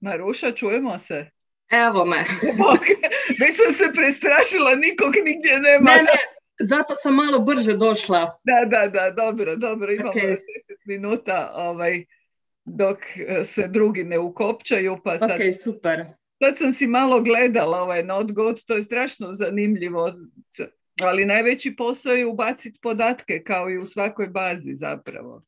Maruša, čujemo se? Evo me. Već sam se prestrašila, nikog nigdje nema. Ne, zato sam malo brže došla. Da, dobro, imamo 10 minuta dok se drugi ne ukopčaju. Pa sad, super. Sad sam si malo gledala Not Good, to je strašno zanimljivo, ali najveći posao je ubaciti podatke kao i u svakoj bazi zapravo.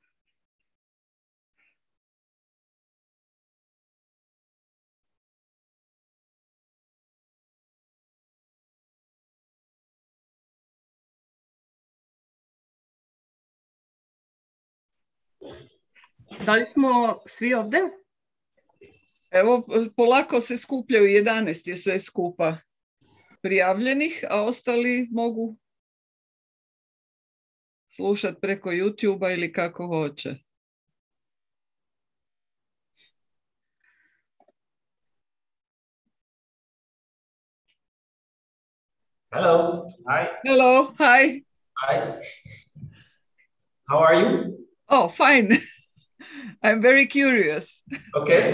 Da li smo svi ovdje? Evo, polako se skupljaju, 11 je sve skupa prijavljenih, a ostali mogu slušati preko YouTube-a ili kako hoće. Hello. Hi. Hello. Hi. Hi. How are you? Oh, fine. I'm very curious. Okay.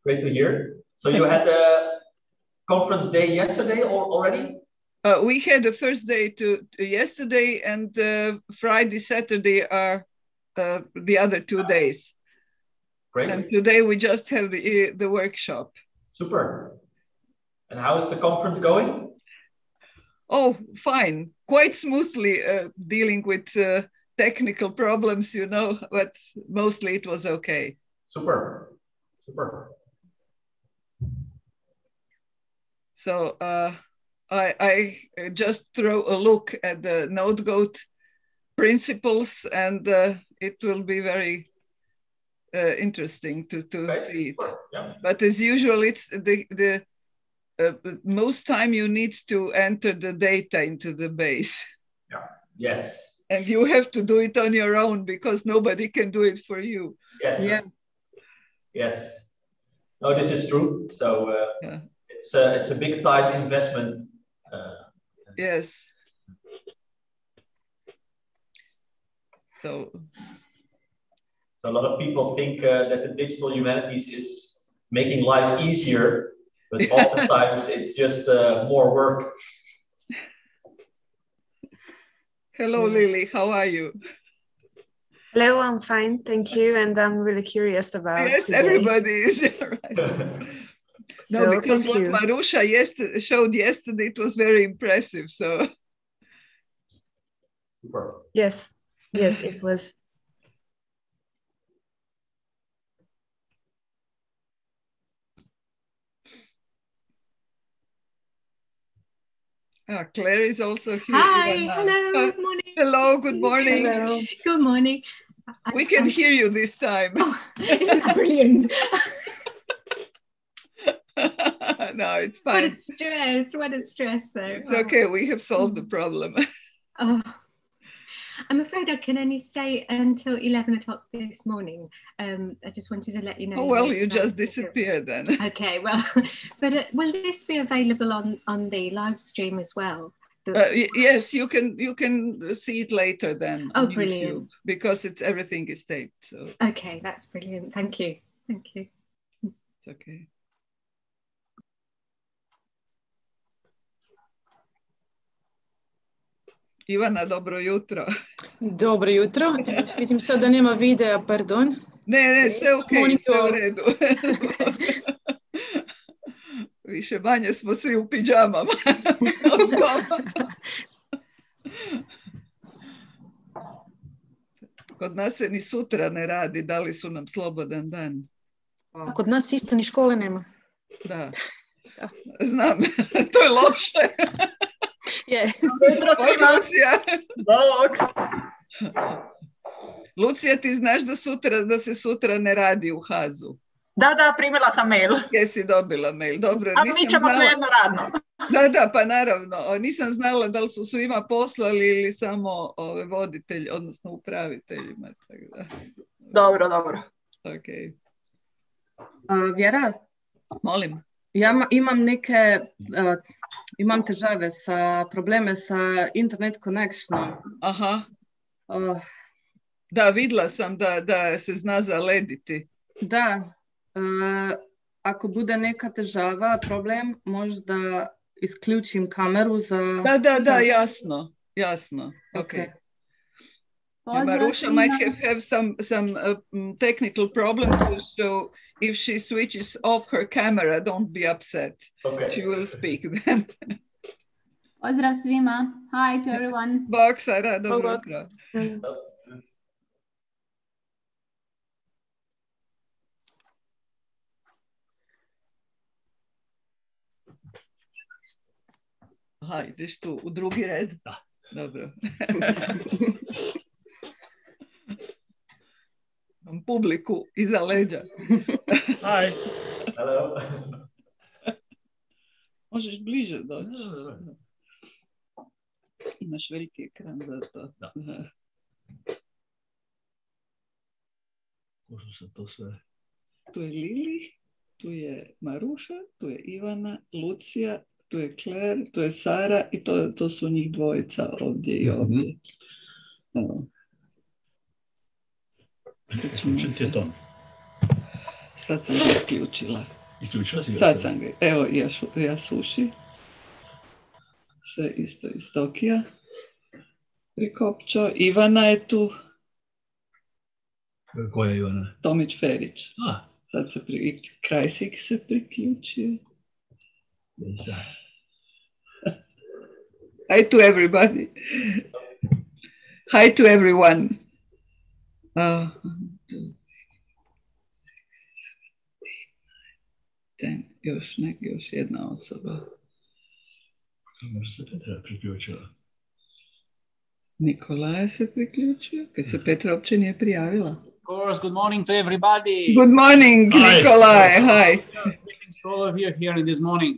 Great to hear. So you had the conference day yesterday already? We had the first day to yesterday, and Friday, Saturday are the other 2 days. Great. And today we just have the workshop. Super. And how is the conference going? Oh, fine. Quite smoothly, dealing with technical problems, but mostly it was okay. Super. So I just throw a look at the Node-GOAT principles, and it will be very interesting to see it. Yeah. But as usual, it's the most time you need to enter the data into the base. Yeah. Yes. And you have to do it on your own because nobody can do it for you. Yes. Yeah. Yes. No, this is true. So it's a big time investment. Yes. So a lot of people think that the digital humanities is making life easier, but oftentimes it's just more work. Hello, Lily. How are you? Hello, I'm fine, thank you, and I'm really curious about. Yes, today. everybody is right. No, So, because thank what you. Marusha showed yesterday, it was very impressive. So Super. Yes, it was. Claire is also here. Hi, Ivana. hello, good morning. Hello, good morning. Hello. Good morning. We can hear you this time. Oh, isn't that brilliant? No, it's fine. What a stress though. It's okay, we have solved the problem. Oh. I'm afraid I can only stay until 11 o'clock this morning. I just wanted to let you know. Oh, well, you just disappeared then. Okay, well, but will this be available on the live stream as well? Yes, you can see it later then. Oh, on brilliant. YouTube, because everything is taped. So. Okay, that's brilliant. Thank you. It's okay. Ivana, dobro jutro. Dobro jutro. Vidim sad da nema videa, pardon. Ne, sve ok, Monitor. sve u redu. Više manje smo svi u pidžamama. Kod nas se ni sutra ne radi, dali su nam slobodan dan. A kod nas isto ni škole nema. Da. Znam, to je loše. Je. Jutro svima. Bog. Lucija, ti znaš da se sutra ne radi u Hazu? Da, primila sam mail. Jesi dobila mail, dobro. A mi ćemo svejedno radno. Da, pa naravno. Nisam znala da li su svima poslali ili samo voditelji, odnosno upraviteljima. Tako da. Dobro. Ok. Vjera? Molim. Ja imam težave probleme sa internet connectionom. Aha. Da, videla sam da se zna zalediti. Da. Ako bude neka težava, problem, možda isključim kameru za... Da, jasno. Okay. Marusha might have some technical problems, so if she switches off her camera, don't be upset. Okay. She will speak then. Pozdrav svima. Hi to everyone. Bog, Sara, dobro jutro. Aha, ideš tu u drugi red? Da. Dobro. Imam publiku iza leđa. Hi. Hello. Možeš bliže doći. Imaš veliki ekran za to. Da. Možda se to sve... Tu je Lili, tu je Maruša, tu je Ivana, Lucija, tu je Claire, tu je Sara i to su njih dvojica ovdje i ovdje. Isključiti to. Sad sam ga isključila. Isključila si ga? Sad sam ga. Evo, ja suši. Sve isto iz Tokija. Prikopčo. Ivana je tu. Koja je Ivana? Tomić Ferić. Sad se Krajsik se priključio. Hi to everybody. Hi to everyone. Još jedna osoba. Možda se Petra priključila. Nikolaja se priključio, kad se Petra uopće nije prijavila. Of course, good morning to everybody. Good morning, Nikolaj. Hi. Greetings to all of you here in this morning.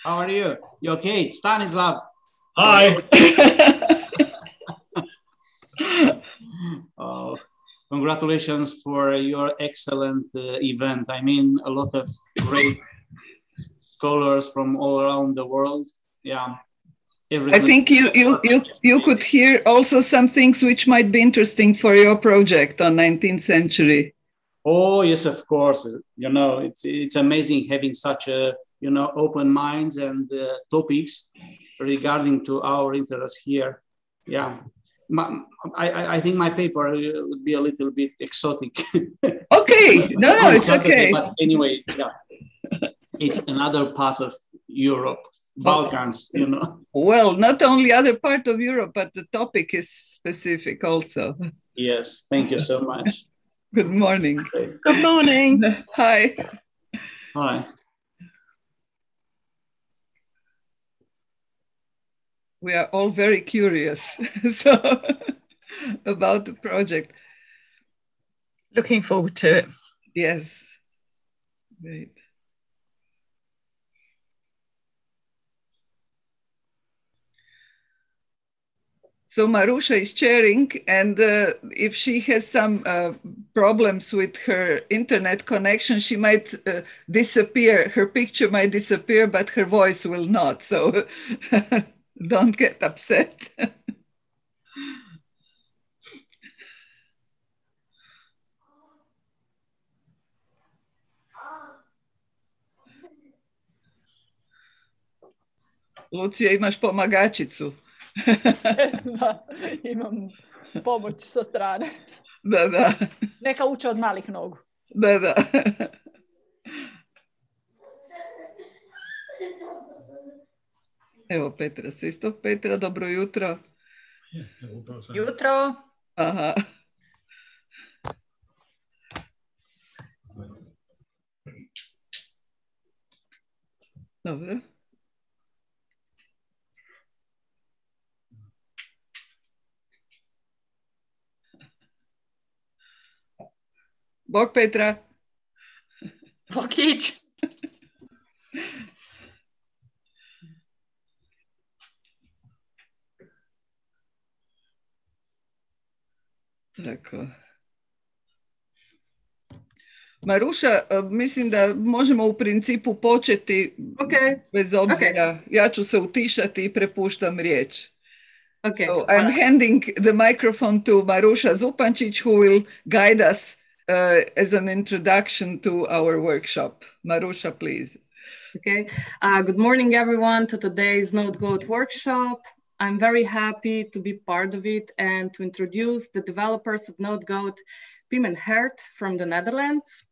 How are you? You okay? Stanislav. Hi. Congratulations for your excellent event. I mean, a lot of great scholars from all around the world. Yeah. I think you could hear also some things which might be interesting for your project on 19th century. Oh, yes, of course. You know, it's amazing having such a, open minds and topics regarding to our interests here. Yeah. I think my paper would be a little bit exotic. Okay. No, it's okay. But anyway, yeah. It's another part of Europe. Balkans, Well, not only other part of Europe, but the topic is specific also. Yes, thank you so much. Good morning. Good morning. Hi. Hi. We are all very curious about the project. Looking forward to it. Yes. Great. So Marusha is sharing, and if she has some problems with her internet connection, she might disappear. Her picture might disappear, but her voice will not. So don't get upset. Lucija, imaš pomagačicu. Da, imam pomoć sa strane. Da. Neka uče od malih nogu. Da. Evo Petra se isto. Petra, dobro jutro. Jutro. Aha. Dobro. Bog Petra. Bokić. Tako. Maruša, mislim da možemo u principu početi bez obzira. Ja ću se utišati i prepuštam riječ. So I'm handing the microphone to Maruša Zupančić, who will guide us as an introduction to our workshop. Maruša, please. Okay. Good morning, everyone, to today's NodeGoat workshop. I'm very happy to be part of it and to introduce the developers of NodeGoat, Pim and Hert from the Netherlands.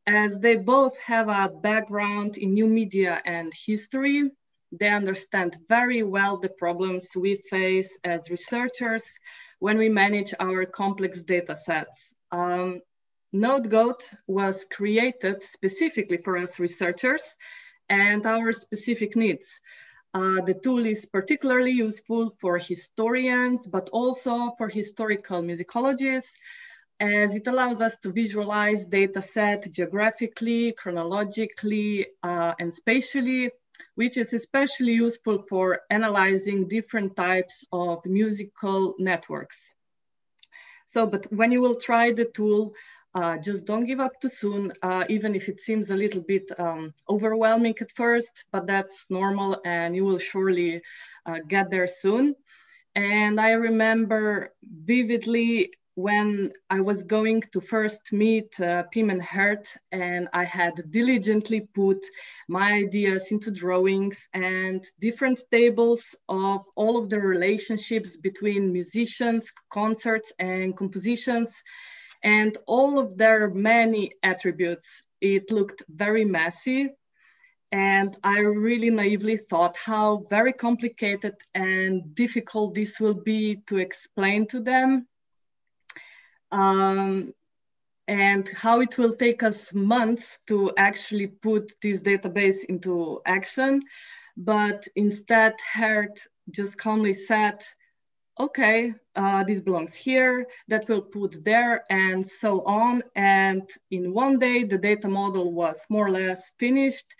As they both have a background in new media and history, they understand very well the problems we face as researchers when we manage our complex data sets. NodeGoat was created specifically for us researchers and our specific needs. The tool is particularly useful for historians, but also for historical musicologists, as it allows us to visualize data set geographically, chronologically, and spatially, which is especially useful for analyzing different types of musical networks. So, but when you will try the tool, just don't give up too soon, even if it seems a little bit overwhelming at first, but that's normal and you will surely get there soon. And I remember vividly when I was going to first meet Pim and Hert, and I had diligently put my ideas into drawings and different tables of all of the relationships between musicians, concerts, and compositions, and all of their many attributes. It looked very messy, and I really naively thought how very complicated and difficult this will be to explain to them. And how it will take us months to actually put this database into action. But instead, Hert just calmly said, okay, this belongs here, that will put there, and so on. And in one day, the data model was more or less finished,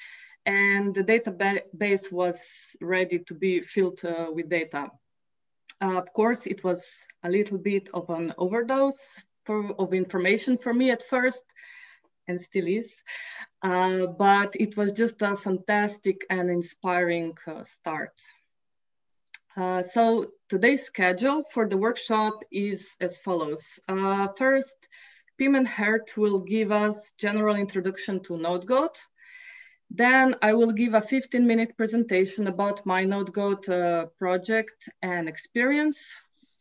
and the database was ready to be filled with data. Of course, it was a little bit of an overdose of information for me at first, and still is, but it was just a fantastic and inspiring start. So today's schedule for the workshop is as follows. First, Pim and Hert will give us general introduction to NodeGoat. Then I will give a 15-minute presentation about my NodeGoat project and experience.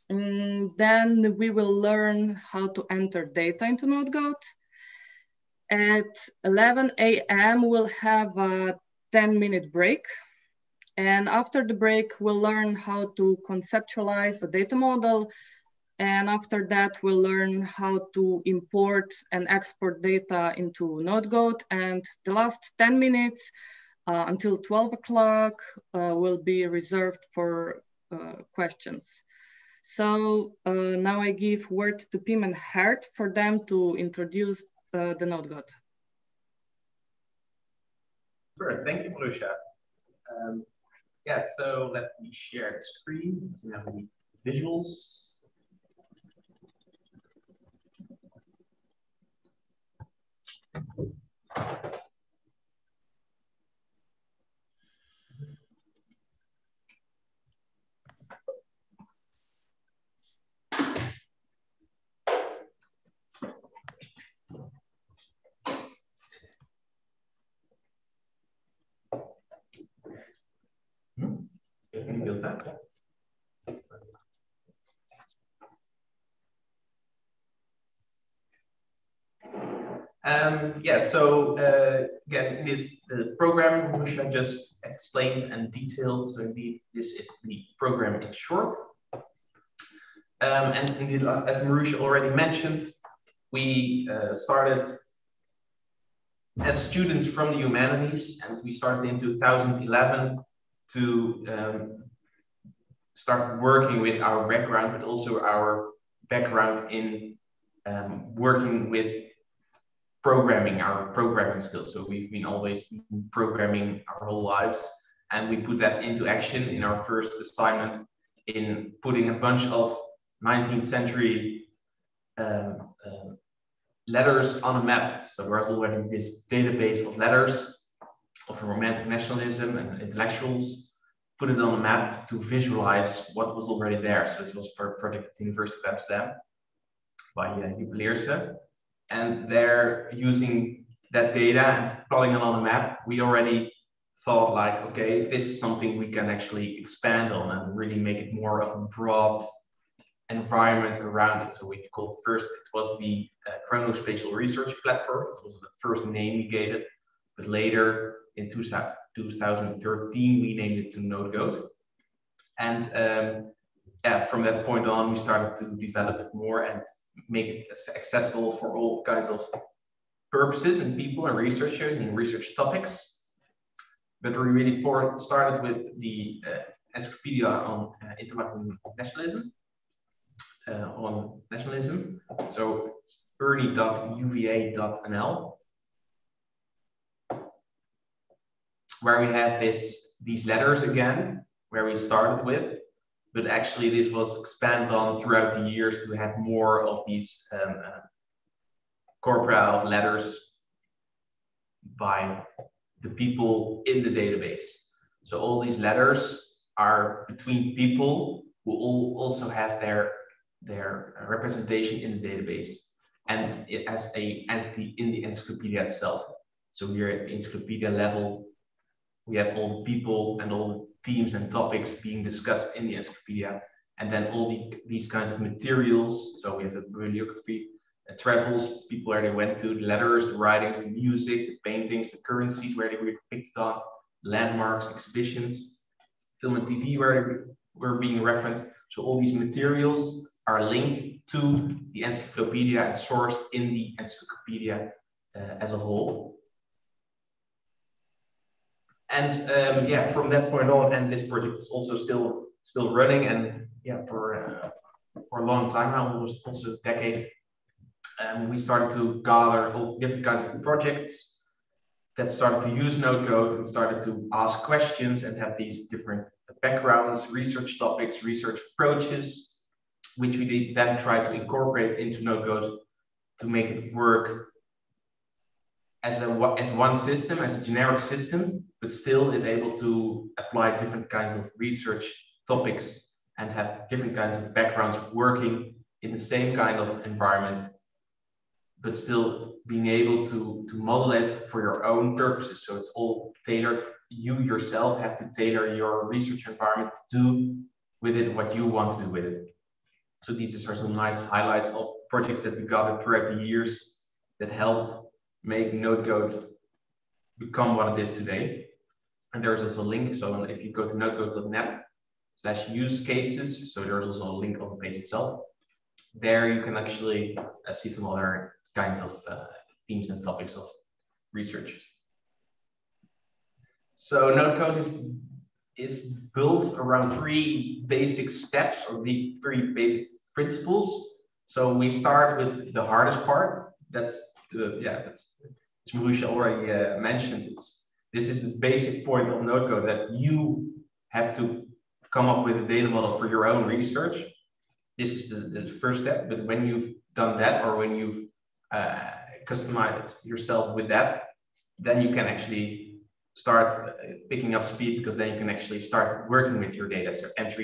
Then we will learn how to enter data into NodeGoat. At 11 a.m. we'll have a 10-minute break. And after the break, we'll learn how to conceptualize a data model. And after that, we'll learn how to import and export data into NodeGoat. And the last 10 minutes until 12 o'clock will be reserved for questions. So now I give word to Pim and Hert for them to introduce the NodeGoat. Sure, thank you, Maruša. Yeah, so let me share the screen. So now we need visuals. Can you build that? Yeah, so again, the program Maruša just explained and detailed. So indeed, this is the program in short. And indeed, as Maruša already mentioned, we started as students from the humanities, and we started in 2011 to start working with our background, but also our background in working with programming, our programming skills. So we've been always programming our whole lives, and we put that into action in our first assignment in putting a bunch of 19th century letters on a map. So there's already this database of letters of romantic nationalism and intellectuals, put it on a map to visualize what was already there. So this was for a project at the University of Amsterdam by Joep Leerse. And they're using that data and plotting it on a map. We already thought like, okay, this is something we can actually expand on and really make it more of a broad environment around it. So we called first, it was the Chronospatial Research Platform. It was the first name we gave it, but later in 2013, we named it to NodeGoat. And yeah, from that point on, we started to develop it more and make it accessible for all kinds of purposes and people and researchers and research topics. But we really started with the encyclopedia on intellectual nationalism. So it's ernie.uva.nl, where we have these letters again, where we started with, but actually this was expanded on throughout the years to have more of these corpora of letters by the people in the database. So all these letters are between people who all also have their representation in the database, and it as an entity in the encyclopedia itself. So we're at the encyclopedia level. We have all the people and all the themes and topics being discussed in the encyclopedia, and then all these kinds of materials. So we have the bibliography, travels, people where they went to, the letters, the writings, the music, the paintings, the currencies where they were picked up, landmarks, exhibitions, film and TV where they were being referenced. So all these materials are linked to the encyclopedia and sourced in the encyclopedia as a whole. And yeah, from that point on, and this project is also still running, and yeah, for a long time now, almost also a decade. We started to gather all different kinds of projects that started to use NodeGoat and started to ask questions and have these different backgrounds, research topics, research approaches, which we did then try to incorporate into NodeGoat to make it work as one system, as a generic system, but still is able to apply different kinds of research topics and have different kinds of backgrounds working in the same kind of environment, but still being able to model it for your own purposes. So it's all tailored. You yourself have to tailor your research environment to do with it what you want to do with it. So these are some nice highlights of projects that we gathered throughout the years that helped make NodeGoat become what it is today. And there's also a link. So if you go to nodegoat.net/use cases, so there's also a link on the page itself. There you can actually see some other kinds of themes and topics of research. So NodeGoat is built around 3 basic steps, or the 3 basic principles. So we start with the hardest part. That's Marusha already mentioned. This is the basic point of NodeGoat, that you have to come up with a data model for your own research. This is the first step. But when you've done that, or when you've customized yourself with that, then you can actually start picking up speed, because then you can actually start working with your data. So enter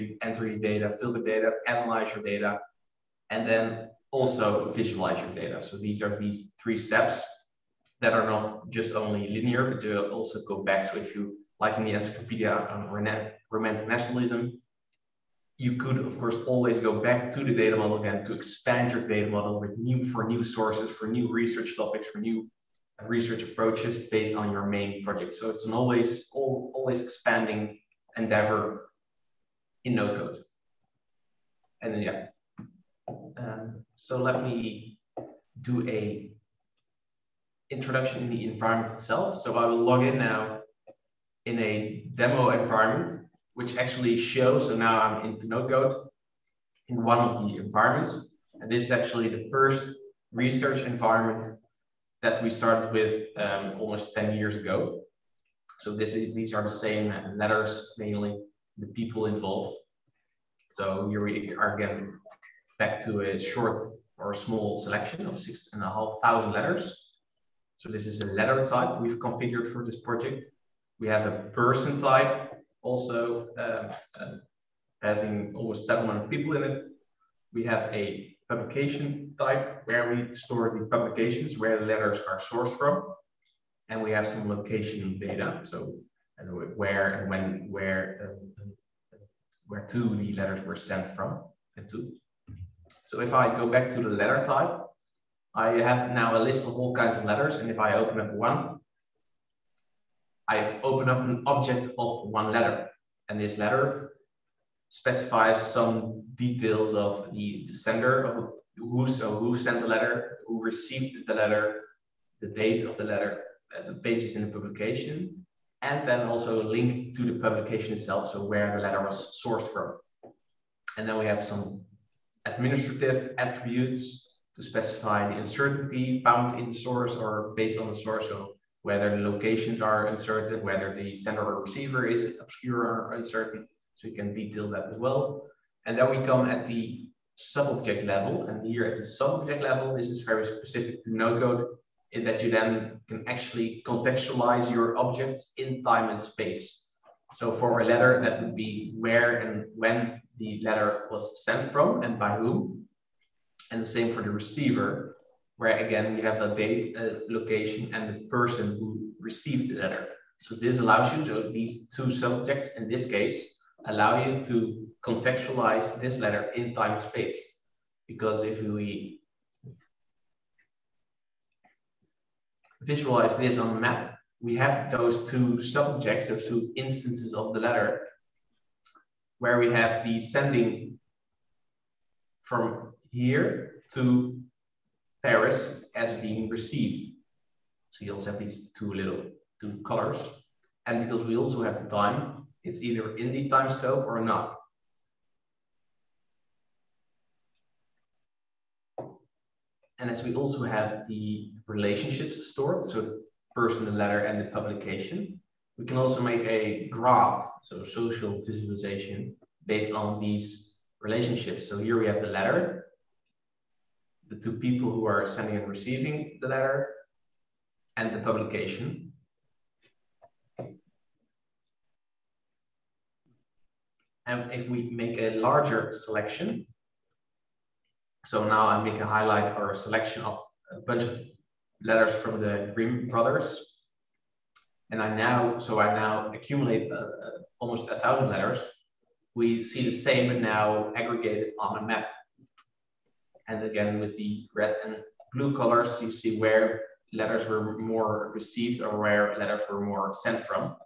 data, filter data, analyze your data, and then also visualize your data. So these are these 3 steps that are not just only linear, but they also go back. So if you, like in the encyclopedia on romantic nationalism, you could, of course, always go back to the data model again to expand your data model with new sources, for new research topics, for new research approaches based on your main project. So it's an always expanding endeavor in NodeGoat. And then, yeah. So let me do a introduction in the environment itself. So I will log in now in a demo environment, which actually shows, so now I'm into NodeGoat in one of the environments. And this is actually the first research environment that we started with almost 10 years ago. So these are the same letters, mainly the people involved. So here we are again back to a short or small selection of 6,500 letters. So this is a letter type we've configured for this project. We have a person type, also having almost 700 people in it. We have a publication type where we store the publications, where the letters are sourced from. And we have some location data, so where and when, where to the letters were sent from and to. So if I go back to the letter type, I have now a list of all kinds of letters, and if I open up one, I open up an object of one letter, and this letter specifies some details of the sender, of who sent the letter, who received the letter, the date of the letter, the pages in the publication, and then also a link to the publication itself, so where the letter was sourced from. And then we have some administrative attributes to specify the uncertainty found in the source or based on the source, so whether the locations are uncertain, whether the sender or receiver is obscure or uncertain, so you can detail that as well. And then we come at the sub-object level, and here at the sub-object level, this is very specific to NodeCode, in that you then can actually contextualize your objects in time and space. So for a letter, that would be where and when the letter was sent from and by whom. And the same for the receiver, where again, we have a date, a location, and the person who received the letter. So this allows you to, these two subjects in this case, allow you to contextualize this letter in time and space. Because if we visualize this on the map, we have those two subjects, those two instances of the letter, where we have the sending from here to Paris as being received. So you also have these two colors. And because we also have the time, it's either in the time scope or not. And as we also have the relationships stored, so the person, the letter, and the publication, we can also make a graph, so social visualization, based on these relationships. So here we have the letter, the two people who are sending and receiving the letter, and the publication. And if we make a larger selection, so now I make a highlight or a selection of a bunch of letters from the Grimm brothers. And I now accumulate almost 1,000 letters. We see the same, but now aggregated on a map. And again, with the red and blue colors, you see where letters were more received or where letters were more sent from.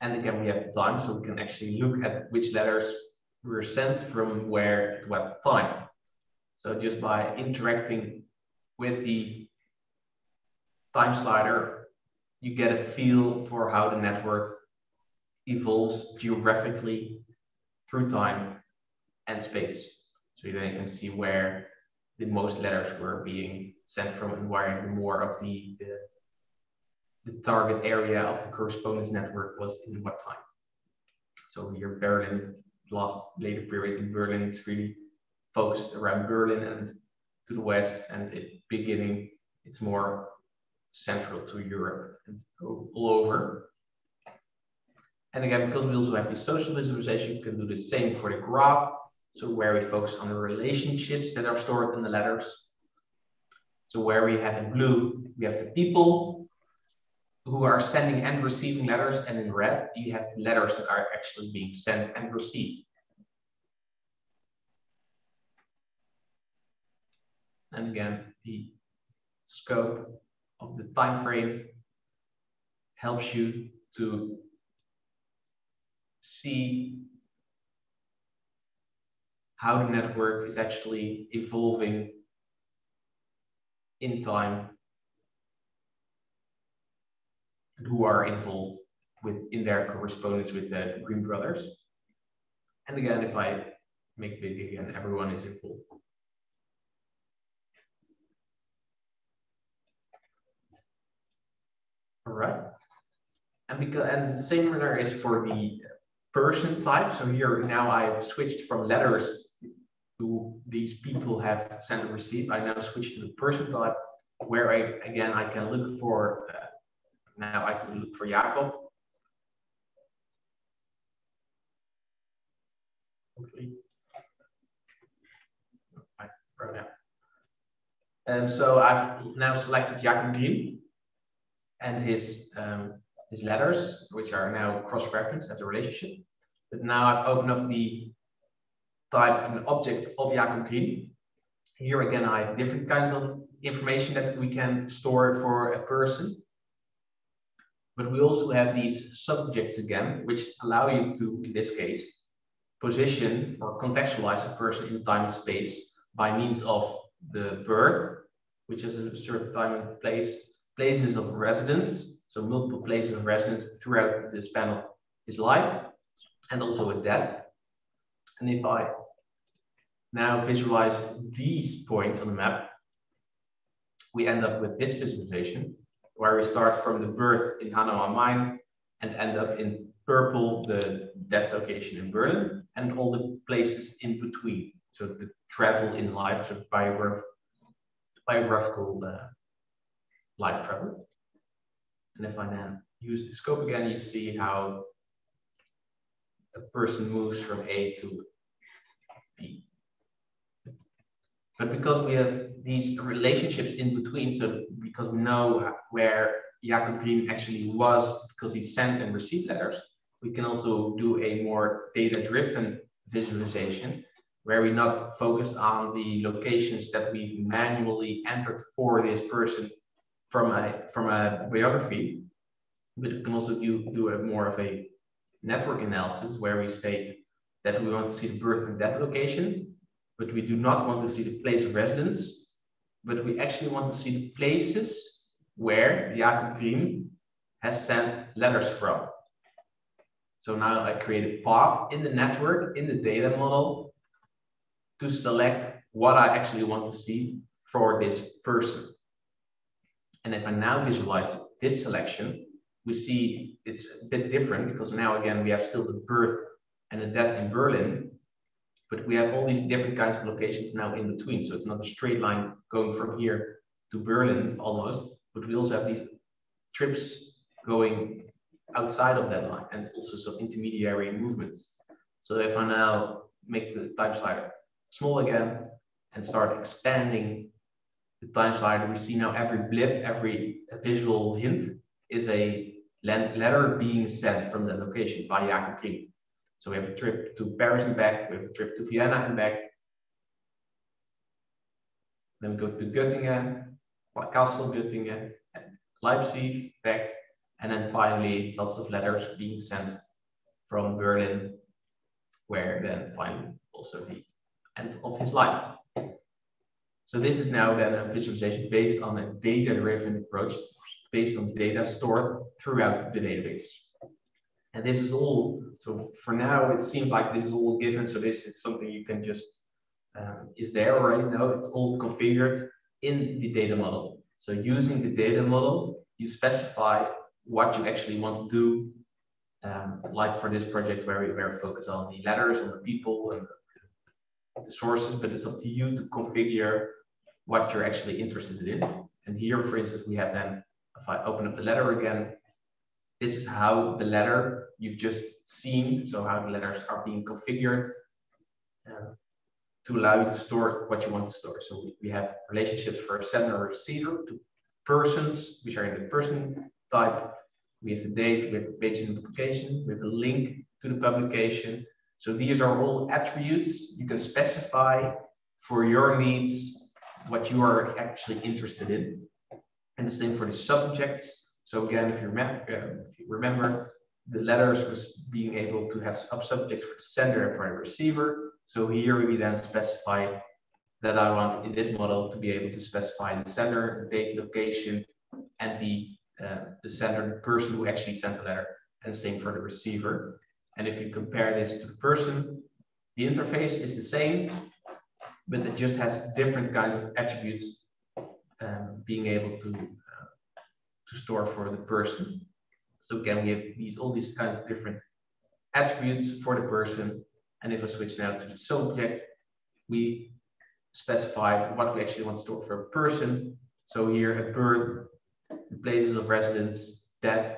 And again, we have the time, so we can actually look at which letters were sent from where at what time. So just by interacting with the time slider, you get a feel for how the network evolves geographically through time and space. So then you can see where the most letters were being sent from and where more of the target area of the correspondence network was in what time. So here Berlin, later period in Berlin, it's really focused around Berlin and to the west, and at the beginning it's more central to Europe and all over. And again, because we also have the social visualization, we can do the same for the graph. So where we focus on the relationships that are stored in the letters. So where we have in blue, we have the people who are sending and receiving letters, and in red, you have the letters that are actually being sent and received. And again, the scope of the time frame helps you to see how the network is actually evolving in time and who are involved in their correspondence with the Grimm brothers. And again, if I make big again, everyone is involved. All right. And the similar is for the person type. So here now I've switched from letters to these people have sent and received. I now switch to the person type, where I can look for, now I can look for Jacob. Hopefully. So I've now selected Jacob Green and his letters, which are now cross-referenced as a relationship. But now I've opened up the type and object of Jacob Green. Here again, I have different kinds of information that we can store for a person. But we also have these subjects again, which allow you to, in this case, position or contextualize a person in time and space by means of the birth, which is a certain time and place, places of residence, so multiple places of residence throughout the span of his life, and also a death. And if I now visualize these points on the map, we end up with this visualization, where we start from the birth in Hanau am Main and end up in purple, the death location in Berlin, and all the places in between. So the travel in life, so biographical life travel. And if I then use the scope again, you see how a person moves from A to B. But because we have these relationships in between, so because we know where Jacob Green actually was because he sent and received letters, we can also do a more data-driven visualization where we not focus on the locations that we've manually entered for this person from a biography, but we can also do a more of a network analysis where we state that we want to see the birth and death location, but we do not want to see the place of residence, but we actually want to see the places where Jacob Green has sent letters from. So now I create a path in the network, in the data model, to select what I actually want to see for this person. And if I now visualize this selection, we see it's a bit different because now again, we have still the birth and the death in Berlin, but we have all these different kinds of locations now in between. So it's not a straight line going from here to Berlin almost, but we also have these trips going outside of that line and also some intermediary movements. So if I now make the time slider small again and start expanding the time slider, we see now every blip, every visual hint is a letter being sent from the location by Jacob Green. So we have a trip to Paris and back, we have a trip to Vienna and back. Then we go to Göttingen, Kassel, Göttingen, and Leipzig, back. And then finally, lots of letters being sent from Berlin, where then finally also the end of his life. So this is now then a visualization based on a data-driven approach, based on data stored throughout the database. And this is all, so for now, it seems like this is all given. So this is something you can just, is there already? No, it's all configured in the data model. So using the data model, you specify what you actually want to do. Like for this project where we focus on the letters, on the people and the sources, but it's up to you to configure what you're actually interested in. And here, for instance, we have then, if I open up the letter again, this is how the letter you've just seen, so how the letters are being configured to allow you to store what you want to store. So we have relationships for sender or receiver to persons, which are in the person type. We have the date, we have the page in the publication, we have a link to the publication. So these are all attributes you can specify for your needs, what you are actually interested in. And the same for the subjects. So again, if you remember, the letters was being able to have subjects for the sender and for the receiver. So here we then specify that I want in this model to be able to specify the sender, the date, location, and the sender, the person who actually sent the letter, and the same for the receiver. And if you compare this to the person, the interface is the same, but it just has different kinds of attributes being able to to store for the person. So again, we have all these kinds of different attributes for the person. And if I switch now to the subject, we specify what we actually want to store for a person. So here at birth, the places of residence, death,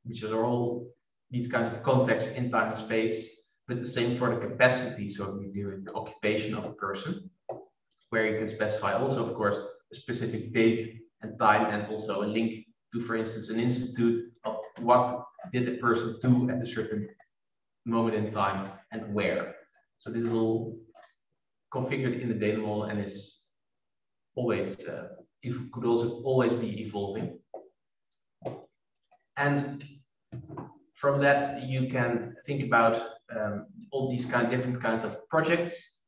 which are all these kinds of contexts in time and space, but the same for the capacity. So we do the occupation of a person, where you can specify also, of course, a specific date and time, and also a link to, for instance, an institute of what did a person do at a certain moment in time and where. So this is all configured in the data model and is always, could also always be evolving. And from that, you can think about all these different kinds of projects.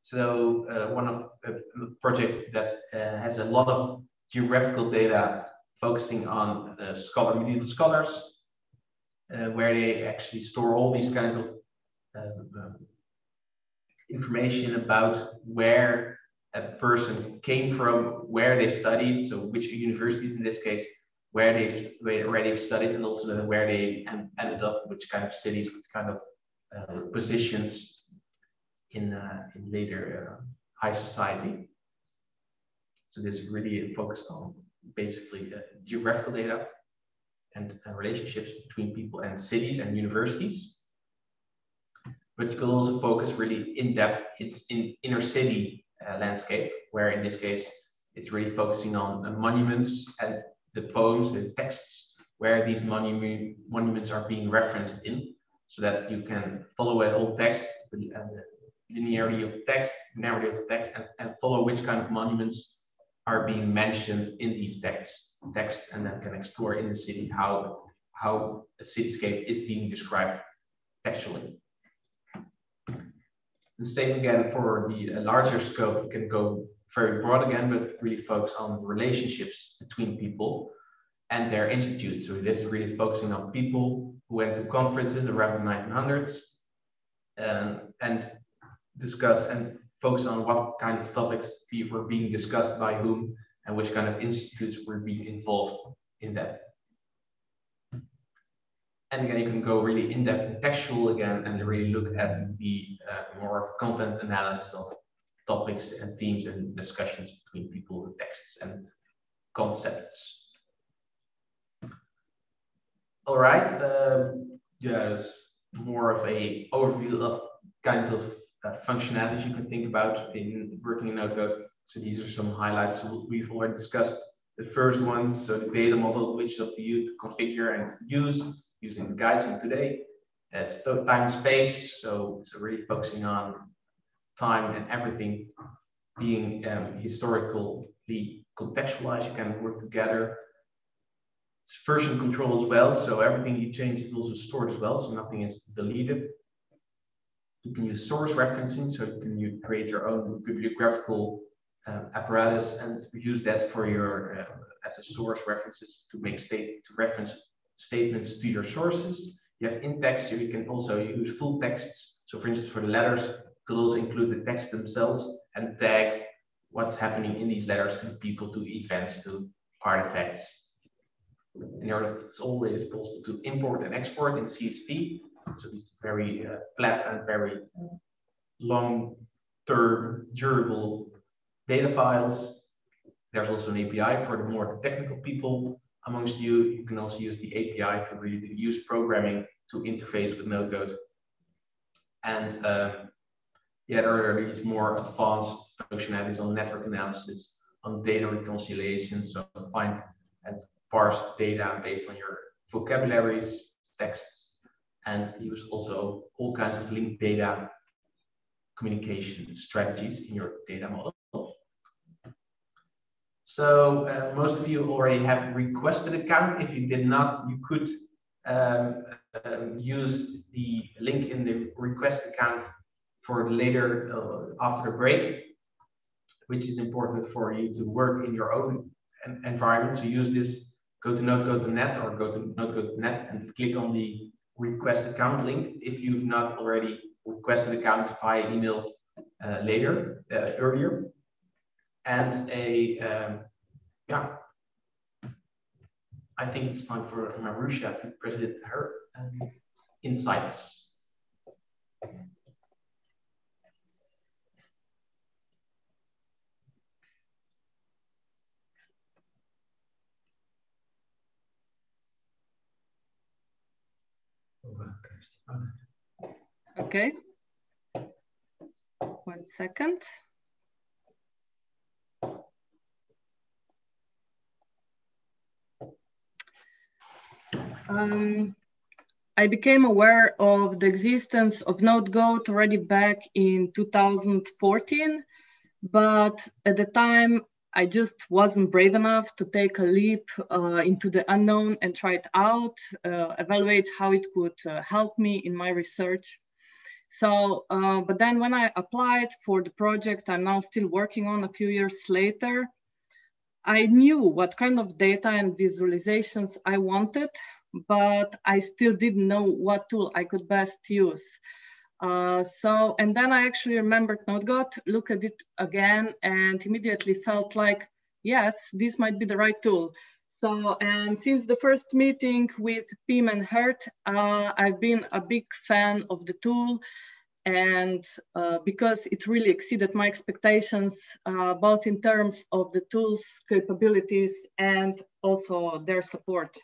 So one of the project that has a lot of geographical data focusing on medieval scholars, where they actually store all these kinds of information about where a person came from, where they studied, so which universities in this case, where they've studied, and also then where they ended up, which kind of cities, which kind of positions in later high society. So this really focused on basically geographical data and relationships between people and cities and universities. But you can also focus really in depth. It's in inner city landscape, where in this case, it's really focusing on monuments and the poems and texts where these monuments are being referenced in, so that you can follow a whole text, the linearity of text, narrative of text, and follow which kind of monuments are being mentioned in these texts, and then can explore in the city how a cityscape is being described textually. The same again for the larger scope. You can go very broad again, but really focus on relationships between people and their institutes. So this is really focusing on people who went to conferences around the 1900s and discuss and focus on what kind of topics were being discussed by whom and which kind of institutes were being involved in that. And again, you can go really in-depth and textual again and really look at the more of content analysis of topics and themes and discussions between people with texts and concepts. All right, there's more of a overview of kinds of functionalities you can think about in working in NodeCode. So these are some highlights we've already discussed. The first one, so the data model, which is up to you to configure and use using the guides in today. It's time and space, so it's really focusing on time and everything being historically contextualized. You can work together. It's version control as well, so everything you change is also stored as well, so nothing is deleted. You can use source referencing, so you can create your own bibliographical apparatus and use that for your as a source references to make reference statements to your sources. You have in-text, so you can also use full texts. So for instance, for the letters, you could also include the text themselves and tag what's happening in these letters to people, to events, to artifacts. And it's always possible to import and export in CSV. So these very flat and very long-term, durable data files. There's also an API for the more technical people amongst you. You can also use the API to really use programming to interface with NodeCode. And yeah, there are these more advanced functionalities on network analysis, on data reconciliation, so find and parse data based on your vocabularies, texts, and use also all kinds of linked data communication strategies in your data model. So most of you already have requested account. If you did not, you could use the link in the request account for later after the break, which is important for you to work in your own environment. So use this, go to nodecode.net or go to nodecode.net and click on the request account link if you've not already requested account via email earlier. And I think it's time for Marusha to present her insights. Okay. 1 second. I became aware of the existence of NodeGoat already back in 2014, but at the time I just wasn't brave enough to take a leap into the unknown and try it out, evaluate how it could help me in my research. So, but then when I applied for the project I'm now still working on a few years later, I knew what kind of data and visualizations I wanted, but I still didn't know what tool I could best use. And then I actually remembered NodeGoat, looked at it again, and immediately felt like, yes, this might be the right tool. So, and since the first meeting with Pim and Hert, I've been a big fan of the tool, and because it really exceeded my expectations, both in terms of the tool's capabilities and also their support.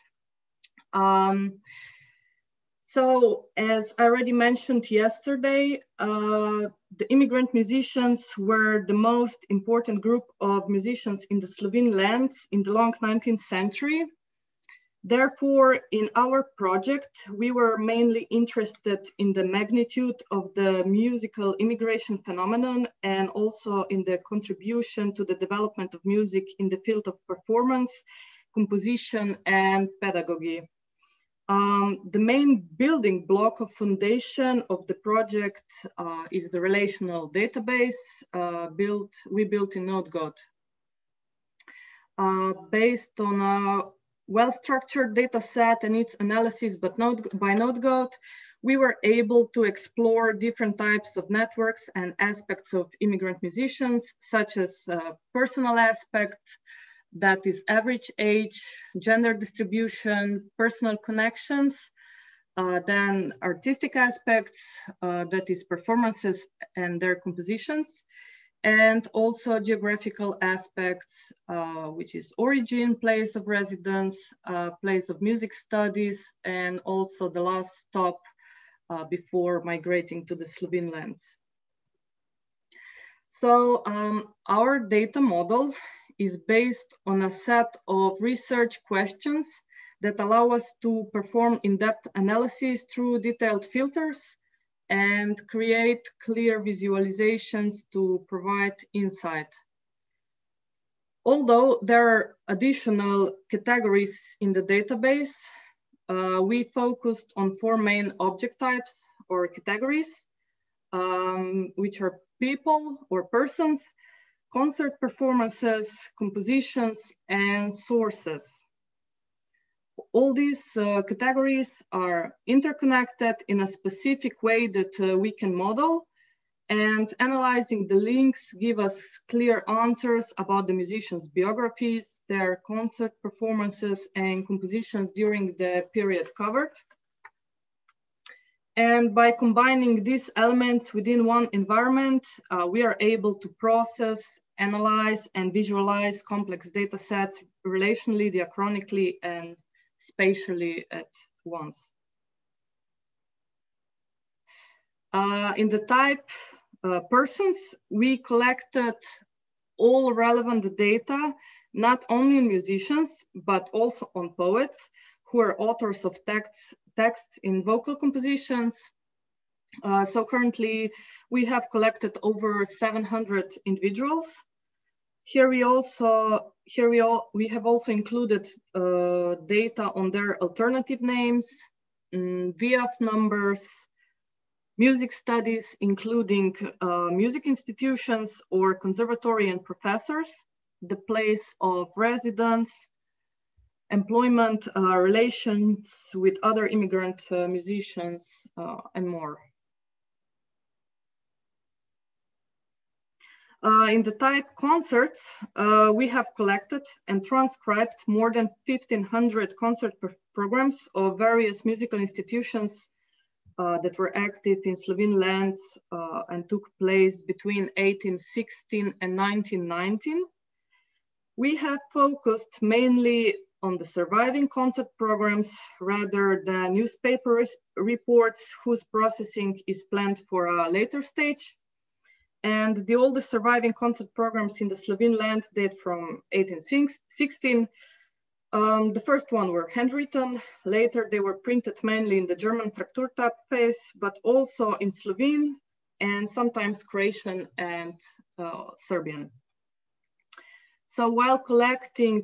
So as I already mentioned yesterday, the immigrant musicians were the most important group of musicians in the Slovene lands in the long 19th century. Therefore, in our project, we were mainly interested in the magnitude of the musical immigration phenomenon and also in the contribution to the development of music in the field of performance, composition, and pedagogy. The main building block of foundation of the project is the relational database we built in NodeGoat. Based on a well-structured data set and its analysis by NodeGoat, we were able to explore different types of networks and aspects of immigrant musicians, such as personal aspects, that is average age, gender distribution, personal connections, then artistic aspects, that is performances and their compositions, and also geographical aspects, which is origin, place of residence, place of music studies, and also the last stop before migrating to the Slovene lands. So our data model is based on a set of research questions that allow us to perform in-depth analysis through detailed filters and create clear visualizations to provide insight. Although there are additional categories in the database, we focused on 4 main object types or categories, which are people or persons, concert performances, compositions, and sources. All these categories are interconnected in a specific way that we can model, and analyzing the links give us clear answers about the musicians' biographies, their concert performances, and compositions during the period covered. And by combining these elements within one environment, we are able to process, analyze, and visualize complex data sets relationally, diachronically, and spatially at once. In the type persons, we collected all relevant data, not only on musicians, but also on poets who are authors of texts in vocal compositions. So currently we have collected over 700 individuals. Here we have also included data on their alternative names, VF numbers, music studies, including music institutions or conservatory and professors, the place of residence, employment relations with other immigrant musicians, and more. In the type concerts, we have collected and transcribed more than 1,500 concert programs of various musical institutions that were active in Slovene lands and took place between 1816 and 1919. We have focused mainly on the surviving concert programs rather than newspaper reports whose processing is planned for a later stage. And the oldest surviving concert programs in the Slovene lands date from 1816. The first one were handwritten. Later, they were printed mainly in the German Fraktur typeface, but also in Slovene and sometimes Croatian and Serbian. So while collecting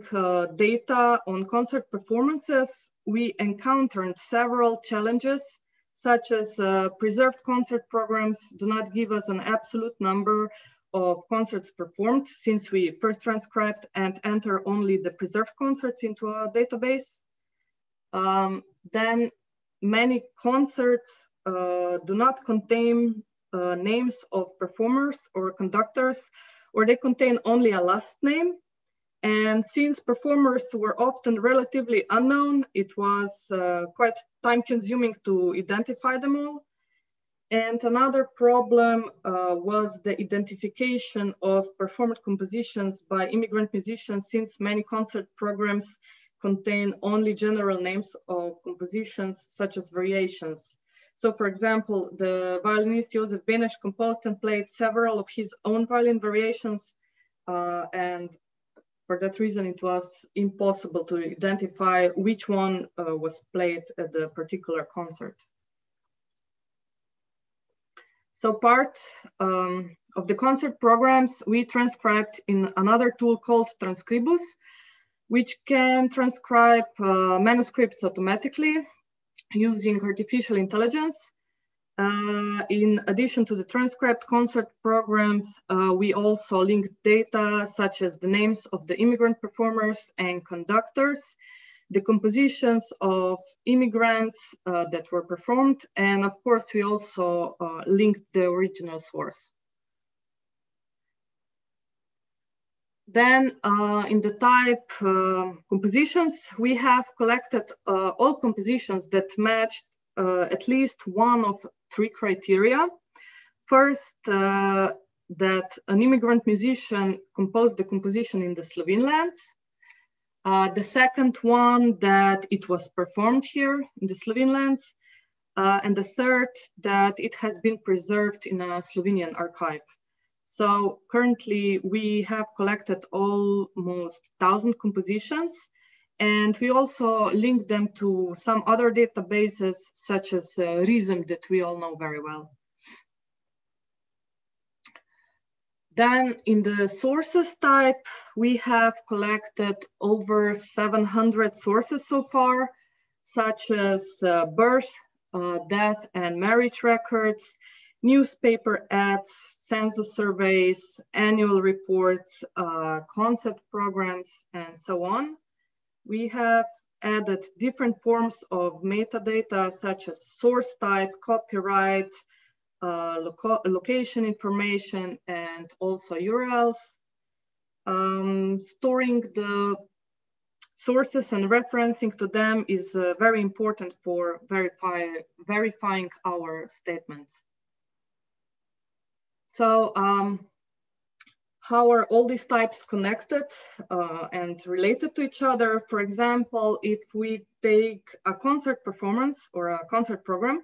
data on concert performances, we encountered several challenges, such as preserved concert programs do not give us an absolute number of concerts performed, since we first transcribed and enter only the preserved concerts into a database. Then many concerts do not contain names of performers or conductors, or they contain only a last name. And since performers were often relatively unknown, it was quite time-consuming to identify them all. And another problem was the identification of performed compositions by immigrant musicians, since many concert programs contain only general names of compositions, such as variations. So for example, the violinist Josef Beneš composed and played several of his own violin variations, and for that reason, it was impossible to identify which one was played at the particular concert. So part of the concert programs we transcribed in another tool called Transcribus, which can transcribe manuscripts automatically using artificial intelligence. In addition to the transcribed concert programs, we also linked data such as the names of the immigrant performers and conductors, the compositions of immigrants that were performed, and of course we also linked the original source. Then in the type compositions, we have collected all compositions that matched at least one of three criteria. First, that an immigrant musician composed the composition in the Slovene lands. The second one, that it was performed here in the Slovene lands. And the third, that it has been preserved in a Slovenian archive. So currently we have collected almost 1,000 compositions, and we also link them to some other databases such as RISM that we all know very well. Then in the sources type, we have collected over 700 sources so far, such as birth, death and marriage records, newspaper ads, census surveys, annual reports, concert programs, and so on. We have added different forms of metadata, such as source type, copyright, location information, and also URLs. Storing the sources and referencing to them is very important for verifying our statements. So how are all these types connected and related to each other? For example, if we take a concert performance or a concert program,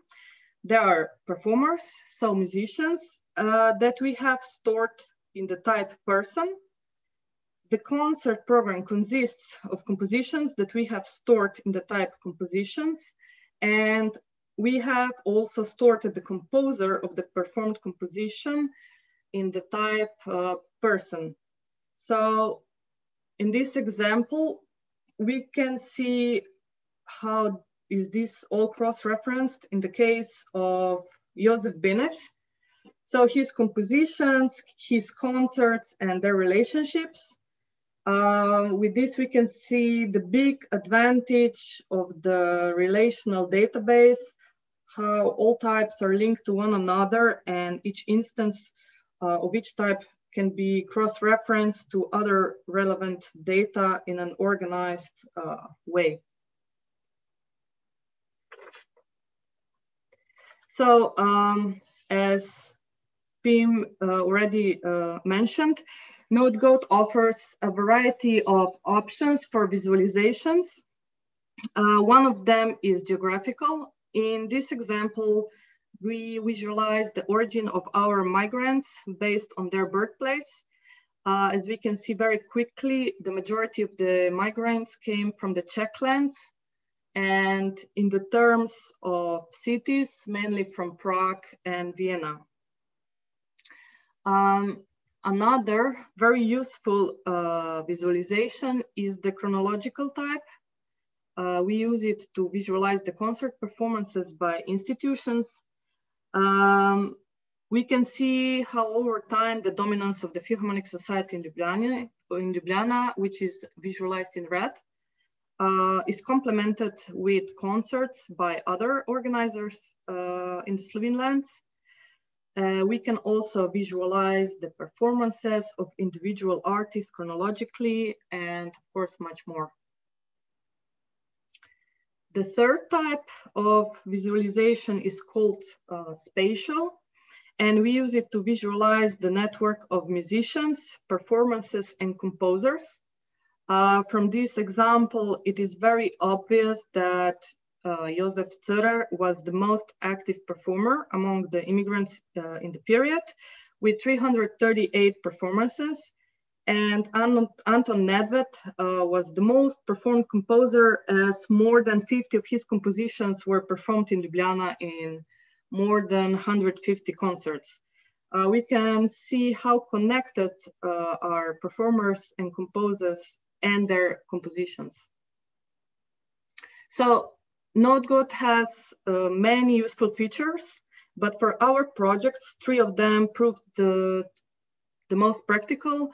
there are performers, so musicians, that we have stored in the type person. The concert program consists of compositions that we have stored in the type compositions, and we have also stored the composer of the performed composition in the type person. So in this example, we can see how is this all cross-referenced in the case of Josef Beneš. So his compositions, his concerts, and their relationships. With this, we can see the big advantage of the relational database, how all types are linked to one another, and each instance of each type can be cross-referenced to other relevant data in an organized way. So as Pim already mentioned, NodeGoat offers a variety of options for visualizations. One of them is geographical. In this example, we visualize the origin of our migrants based on their birthplace. As we can see very quickly, the majority of the migrants came from the Czech lands, and in the terms of cities, mainly from Prague and Vienna. Another very useful visualization is the chronological type. We use it to visualize the concert performances by institutions. We can see how over time the dominance of the Philharmonic Society in Ljubljana, which is visualized in red, is complemented with concerts by other organizers in the Slovene lands. We can also visualize the performances of individual artists chronologically, and of course much more. The third type of visualization is called spatial, and we use it to visualize the network of musicians, performances, and composers. From this example, it is very obvious that Josef Zörer was the most active performer among the immigrants in the period, with 338 performances. And Anton Nedved was the most performed composer, as more than 50 of his compositions were performed in Ljubljana in more than 150 concerts. We can see how connected are performers and composers and their compositions. So NodeGoat has many useful features, but for our projects, 3 of them proved the most practical.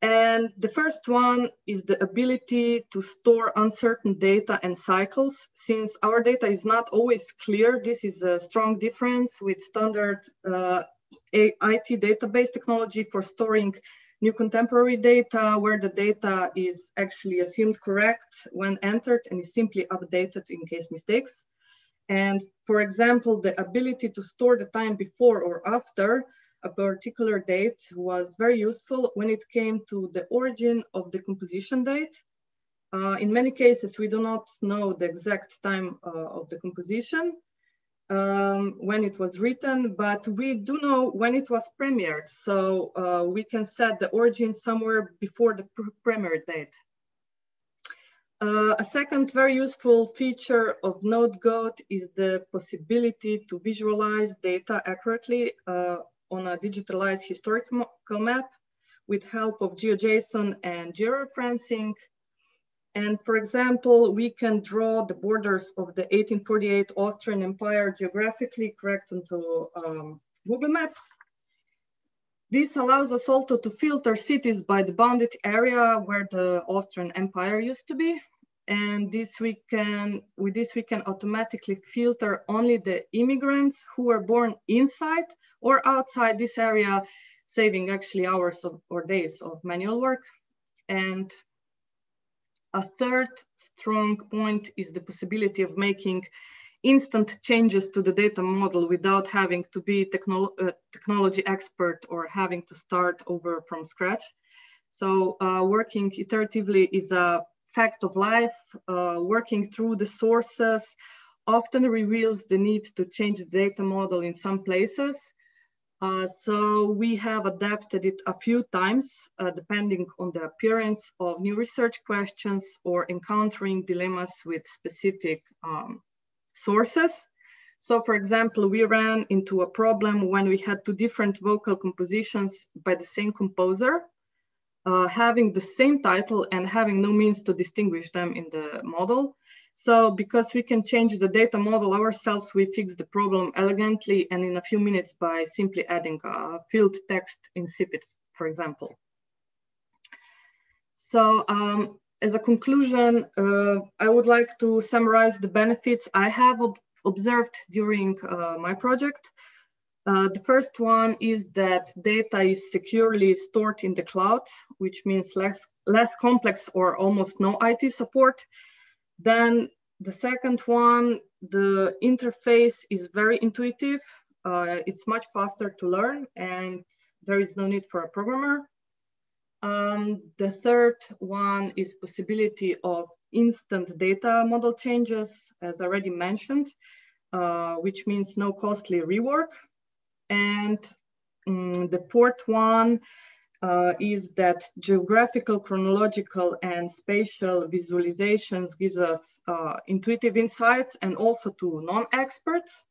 And the first one is the ability to store uncertain data and cycles. Since our data is not always clear, this is a strong difference with standard IT database technology for storing new contemporary data, where the data is actually assumed correct when entered and is simply updated in case mistakes. And for example, the ability to store the time before or after a particular date was very useful when it came to the origin of the composition date. In many cases, we do not know the exact time of the composition when it was written, but we do know when it was premiered. So we can set the origin somewhere before the premiere date. A second very useful feature of NodeGoat is the possibility to visualize data accurately on a digitalized historical map with help of GeoJSON and georeferencing. And for example, we can draw the borders of the 1848 Austrian Empire geographically correct onto Google Maps. This allows us also to filter cities by the bounded area where the Austrian Empire used to be. And with this we can automatically filter only the immigrants who were born inside or outside this area, saving actually hours or days of manual work. And a third strong point is the possibility of making instant changes to the data model without having to be technology expert or having to start over from scratch. So working iteratively is a fact of life. Working through the sources often reveals the need to change the data model in some places. So we have adapted it a few times, depending on the appearance of new research questions or encountering dilemmas with specific sources. So for example, we ran into a problem when we had 2 different vocal compositions by the same composer, having the same title and having no means to distinguish them in the model. So because we can change the data model ourselves, we fix the problem elegantly and in a few minutes by simply adding a field text incipit, for example. So as a conclusion, I would like to summarize the benefits I have observed during my project. The first one is that data is securely stored in the cloud, which means less complex or almost no IT support. Then the second one, the interface is very intuitive. It's much faster to learn and there is no need for a programmer. The third one is possibility of instant data model changes, as already mentioned, which means no costly rework. And the fourth one is that geographical, chronological, and spatial visualizations gives us intuitive insights and also to non-experts.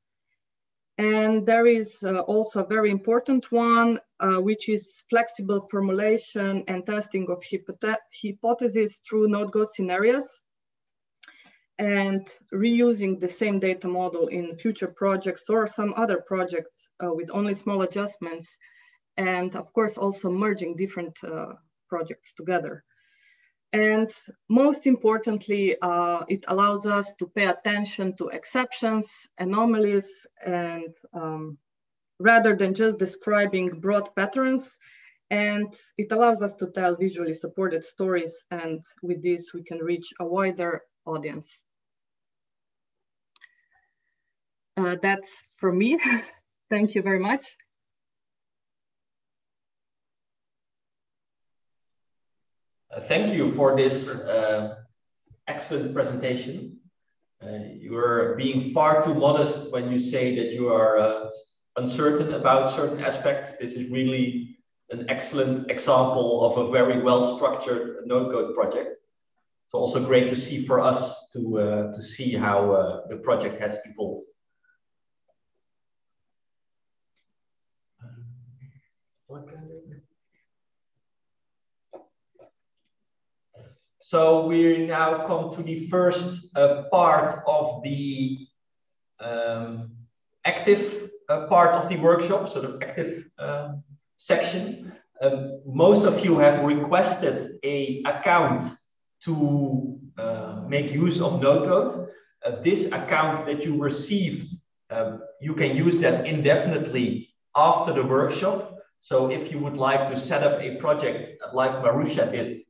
And there is also a very important one, which is flexible formulation and testing of hypotheses through node-GOAT scenarios, and reusing the same data model in future projects or some other projects with only small adjustments, and of course also merging different projects together. And most importantly, it allows us to pay attention to exceptions, anomalies, and rather than just describing broad patterns. And it allows us to tell visually supported stories. And with this, we can reach a wider audience. That's for me. Thank you very much. Thank you for this excellent presentation. You are being far too modest when you say that you are uncertain about certain aspects. This is really an excellent example of a very well-structured node-GOAT project. It's also great to see for us to see how the project has evolved. So we now come to the first part of the active part of the workshop, so the active section. Most of you have requested an account to make use of node-GOAT. This account that you received, you can use that indefinitely after the workshop. So if you would like to set up a project like Marusha did,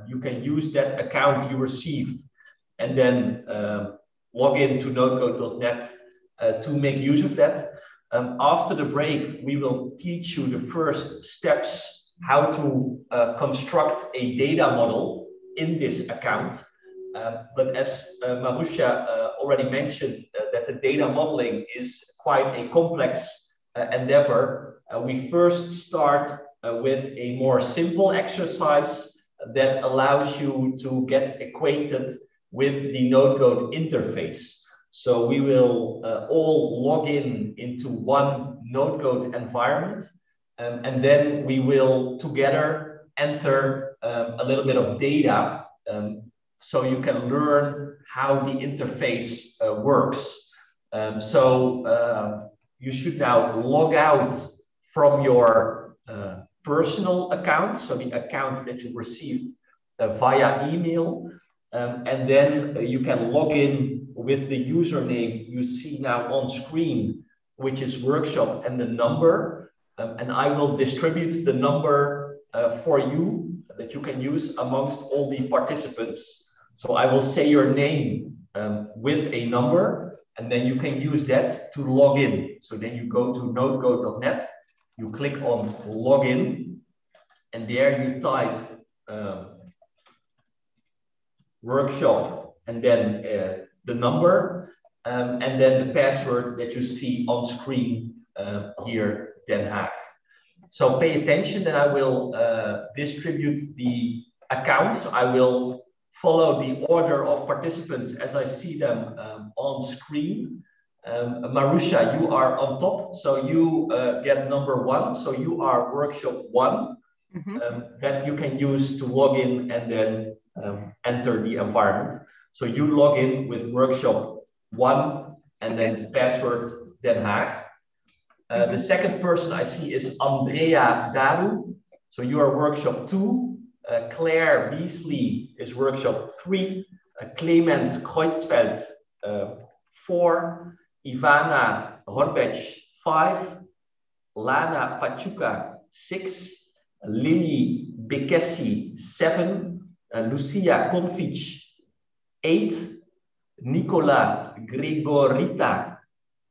you can use that account you received and then log in to nodegoat.net to make use of that. After the break, we will teach you the first steps how to construct a data model in this account. But as Marusha already mentioned, that the data modeling is quite a complex endeavor. We first start with a more simple exercise that allows you to get acquainted with the node-GOAT interface. So we will all log into one node-GOAT environment, and then we will together enter a little bit of data so you can learn how the interface works. So you should now log out from your personal account, so the account that you received via email, and then you can log in with the username you see now on screen, which is workshop and the number, and I will distribute the number for you that you can use amongst all the participants. So I will say your name with a number, and then you can use that to log in. So then you go to nodegoat.net, you click on login, and there you type workshop and then the number, and then the password that you see on screen here, Den Haag. So pay attention, and I will distribute the accounts. I will follow the order of participants as I see them on screen. Marusha, you are on top, so you get number 1. So you are workshop 1 that you can use to log in and then enter the environment. So you log in with workshop 1 and then password Den Haag. The second person I see is Andrea Daru. So you are workshop 2. Claire Beasley is workshop 3. Clemens Kreutzfeld 4. Ivana Horbech 5. Lana Pachuca, 6, Lily Bekessi, 7, Lucia Konfic, 8, Nicola Gregorita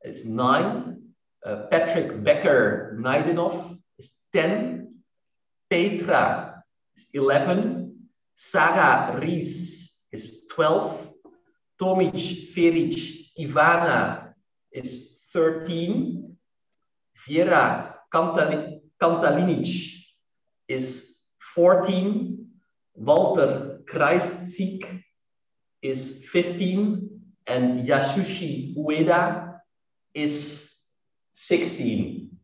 is 9, Patrick Becker Naidenov is 10, Petra is 11, Sarah Ries is 12, Tomic Feric Ivana is 13, Vera Kantalinic is 14, Walter Kreiszik is 15, and Yasushi Ueda is 16.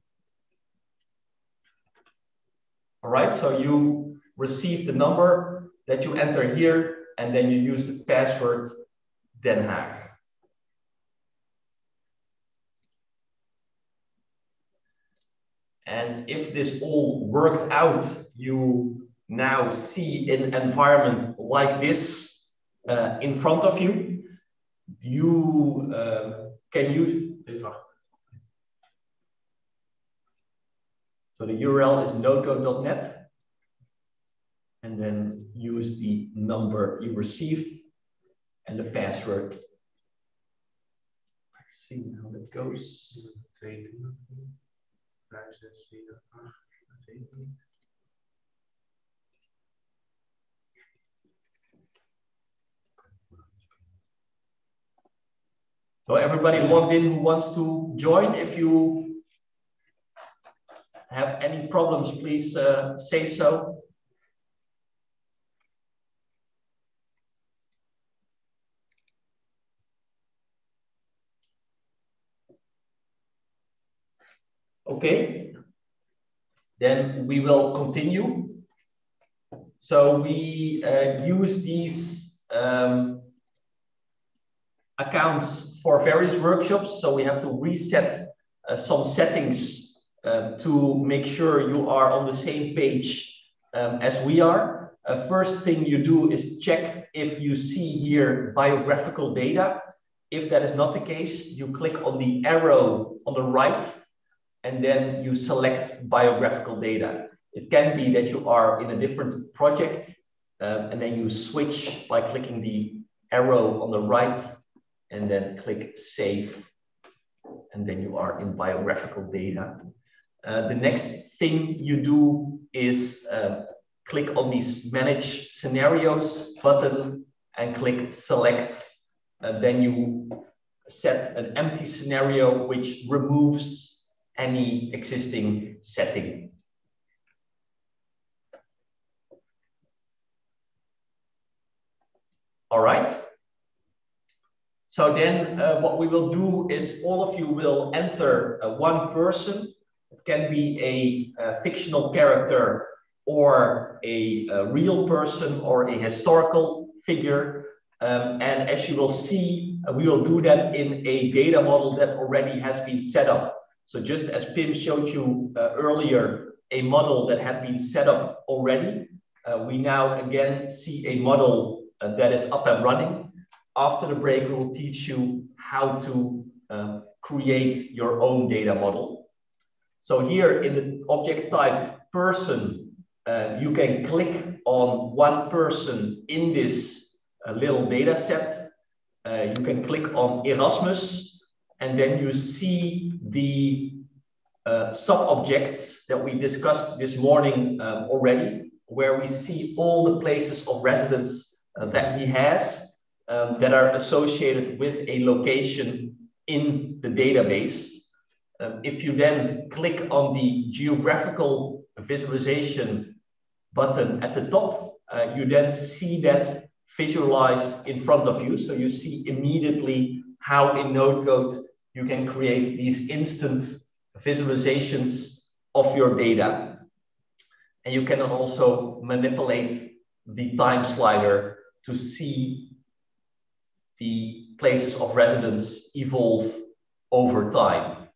All right, so you receive the number that you enter here, and then you use the password Den Haag. And if this all worked out, you now see an environment like this in front of you. You can use, so the URL is nodecode.net, and then use the number you received and the password. Let's see how that goes. So everybody logged in who wants to join. If you have any problems, please say so. Okay, then we will continue. So we use these accounts for various workshops. So we have to reset some settings to make sure you are on the same page as we are. First thing you do is check if you see here biographical data. If that is not the case, you click on the arrow on the right, and then you select biographical data. It can be that you are in a different project, and then you switch by clicking the arrow on the right, and then click Save, and then you are in biographical data. The next thing you do is click on this Manage Scenarios button and click Select. Then you set an empty scenario which removes any existing setting. All right. So then what we will do is all of you will enter one person. It can be a fictional character or a real person or a historical figure. And as you will see, we will do that in a data model that already has been set up. So just as Pim showed you earlier, a model that had been set up already, we now again see a model that is up and running. After the break, we will teach you how to create your own data model. So here in the object type person, you can click on one person in this little data set. You can click on Erasmus, and then you see the sub-objects that we discussed this morning already, where we see all the places of residence that he has that are associated with a location in the database. If you then click on the Geographical Visualization button at the top, you then see that visualized in front of you. So you see immediately how in NodeCode you can create these instant visualizations of your data. And you can also manipulate the time slider to see the places of residence evolve over time.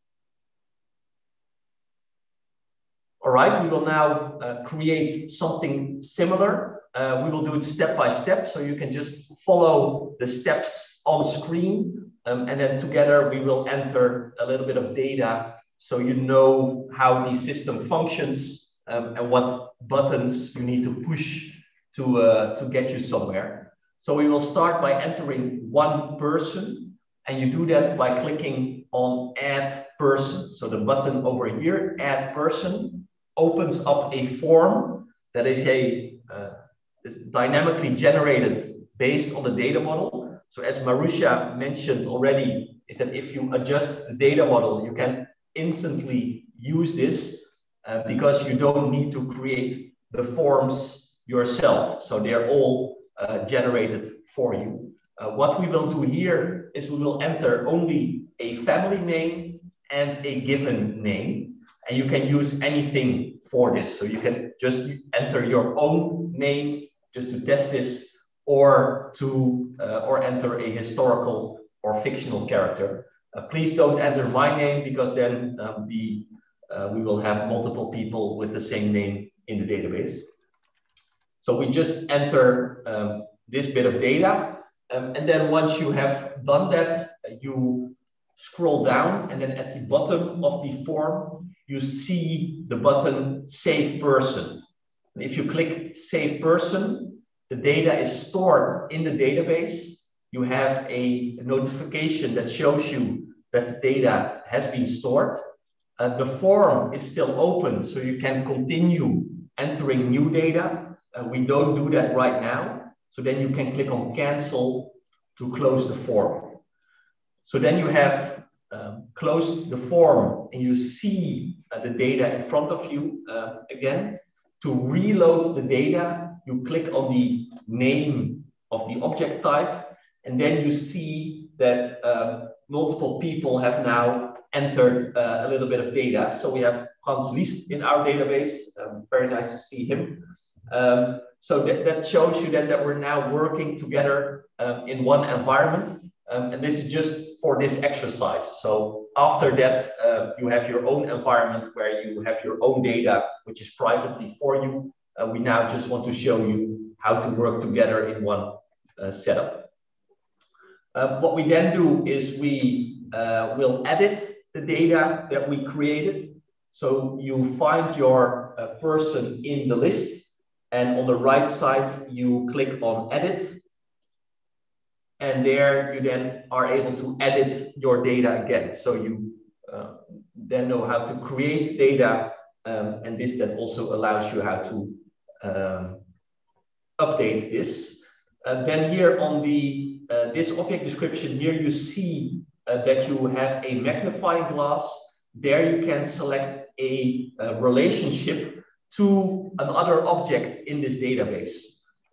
All right, we will now create something similar. We will do it step by step, so you can just follow the steps on screen, and then together we will enter a little bit of data so you know how the system functions and what buttons you need to push to get you somewhere. So we will start by entering one person, and you do that by clicking on Add Person. So the button over here, Add Person, opens up a form that is is dynamically generated based on the data model. So as Marusha mentioned already, is that if you adjust the data model, you can instantly use this because you don't need to create the forms yourself. So they're all generated for you. What we will do here is we will enter only a family name and a given name, and you can use anything for this. So you can just enter your own name just to test this, or enter a historical or fictional character. Please don't enter my name, because then we will have multiple people with the same name in the database. So we just enter this bit of data, and then once you have done that, you scroll down, and then at the bottom of the form, you see the button Save Person. And if you click Save Person, the data is stored in the database. You have a notification that shows you that the data has been stored. The form is still open, so you can continue entering new data. We don't do that right now. So then you can click on Cancel to close the form. So then you have closed the form, and you see the data in front of you again. To reload the data, you click on the name of the object type, and then you see that multiple people have now entered a little bit of data. So we have Hans Liest in our database. Very nice to see him. So that shows you that we're now working together in one environment. And this is just for this exercise. So after that, you have your own environment where you have your own data, which is privately for you. We now just want to show you how to work together in one setup. What we then do is we will edit the data that we created. So you find your person in the list, and on the right side, you click on Edit. And there you then are able to edit your data again. So you then know how to create data, and this then also allows you how to update this. Then here on the this object description here, you see that you have a magnifying glass. There you can select a relationship to another object in this database.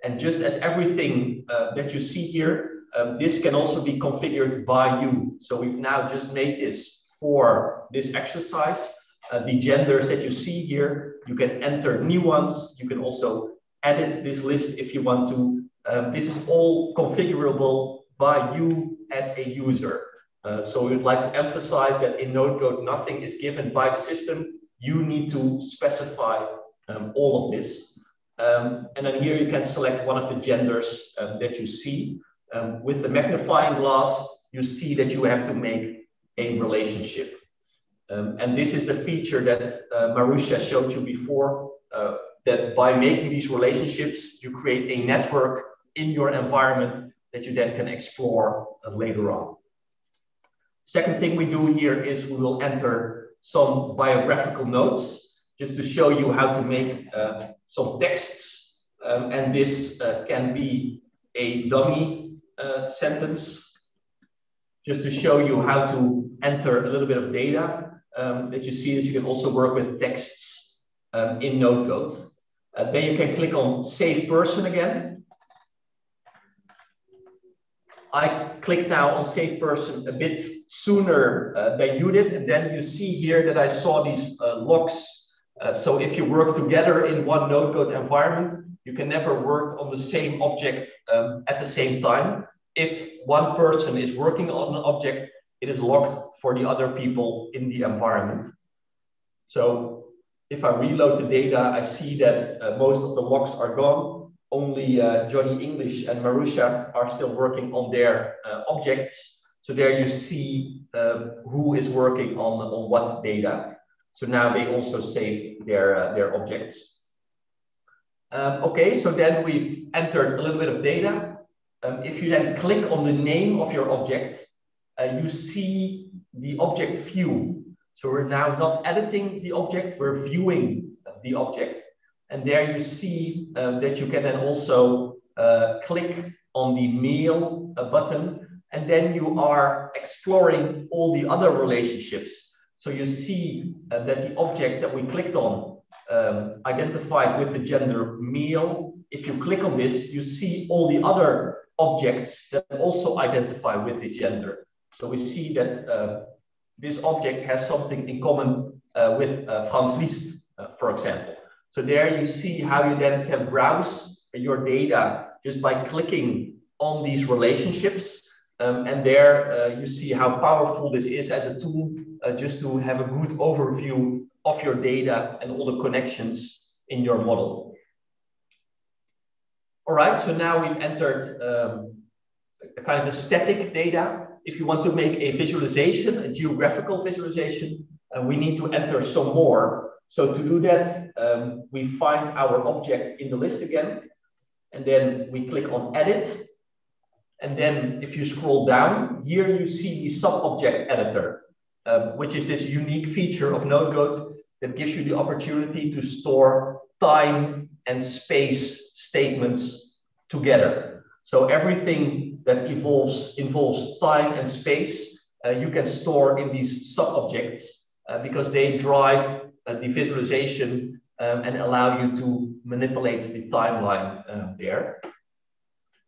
And just as everything that you see here, this can also be configured by you. So we've now just made this for this exercise. The genders that you see here, you can enter new ones. You can also edit this list if you want to. This is all configurable by you as a user. So we'd like to emphasize that in NodeCode, nothing is given by the system. You need to specify all of this. And then here you can select one of the genders that you see. With the magnifying glass, you see that you have to make a relationship. And this is the feature that Marusha showed you before, that by making these relationships, you create a network in your environment that you then can explore later on. Second thing we do here is we will enter some biographical notes just to show you how to make some texts. And this can be a dummy sentence, just to show you how to enter a little bit of data, that you see that you can also work with texts in NodeCode. Then you can click on Save Person again. I clicked now on Save Person a bit sooner than you did, and then you see here that I saw these logs. So if you work together in one NodeCode environment, you can never work on the same object at the same time. If one person is working on an object, it is logged for the other people in the environment. So if I reload the data, I see that most of the logs are gone. Only Johnny English and Marusha are still working on their objects. So there you see who is working on what data. So now they also save their objects. Okay, so then we've entered a little bit of data. If you then click on the name of your object, you see the object view. So we're now not editing the object, we're viewing the object. And there you see that you can then also click on the mail button, and then you are exploring all the other relationships. So you see that the object that we clicked on identified with the gender male. If you click on this, you see all the other objects that also identify with the gender. So we see that this object has something in common with Frans Liszt, for example. So there you see how you then can browse your data just by clicking on these relationships. And there you see how powerful this is as a tool, just to have a good overview of your data and all the connections in your model. All right, so now we've entered a kind of a static data. If you want to make a visualization, a geographical visualization, we need to enter some more. So to do that, we find our object in the list again, and then we click on Edit. And then if you scroll down, here you see the sub-object editor, which is this unique feature of NodeGoat that gives you the opportunity to store time and space statements together. So everything that involves time and space, you can store in these sub-objects because they drive the visualization and allow you to manipulate the timeline there.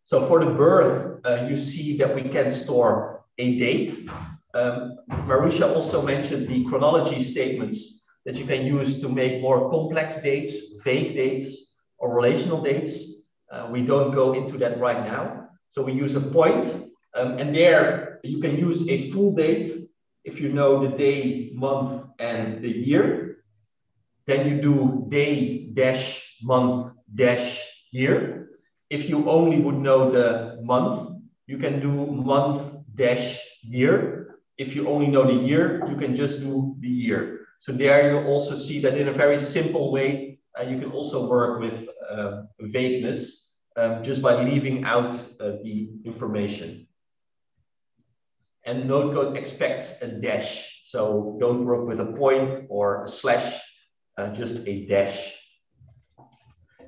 So for the birth, you see that we can store a date. Marusha also mentioned the chronology statements that you can use to make more complex dates, vague dates, or relational dates. We don't go into that right now. So we use a point, and there you can use a full date if you know the day, month, and the year. Then you do day dash month dash year. If you only would know the month, you can do month dash year. If you only know the year, you can just do the year. So there you also see that in a very simple way, you can also work with vagueness just by leaving out the information. And NodeGoat expects a dash. So don't work with a point or a slash, just a dash.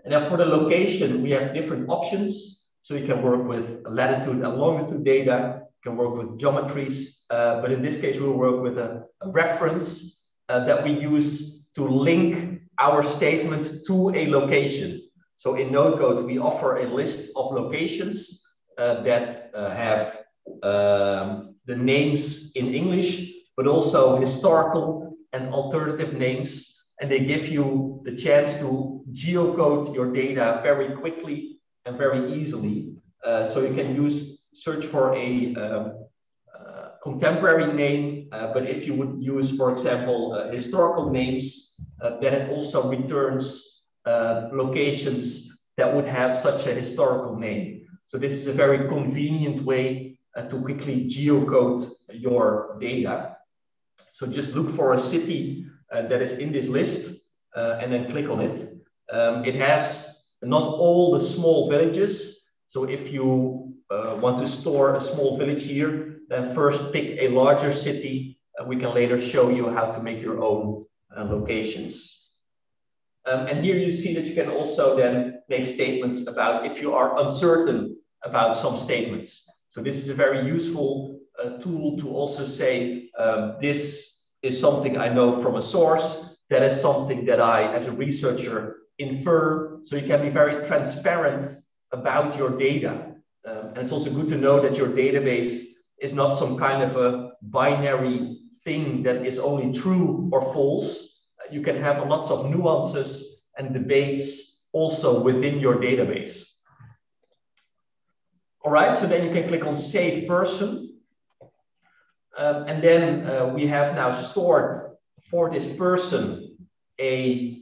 And then for the location, we have different options. So you can work with latitude and longitude data, you can work with geometries, but in this case, we'll work with a reference that we use to link our statement to a location. So in NodeGoat, we offer a list of locations that have the names in English, but also historical and alternative names. And they give you the chance to geocode your data very quickly and very easily. So you can search for a contemporary name, but if you would use, for example, historical names, then it also returns locations that would have such a historical name. So this is a very convenient way to quickly geocode your data. So just look for a city that is in this list and then click on it. It has not all the small villages. So if you want to store a small village here, then first pick a larger city. We can later show you how to make your own locations. And here you see that you can also then make statements about if you are uncertain about some statements. So this is a very useful tool to also say, this is something I know from a source, that is something that I, as a researcher, infer. So you can be very transparent about your data. And it's also good to know that your database is not some kind of a binary thing that is only true or false. You can have lots of nuances and debates also within your database. All right, so then you can click on Save Person. And then we have now stored for this person a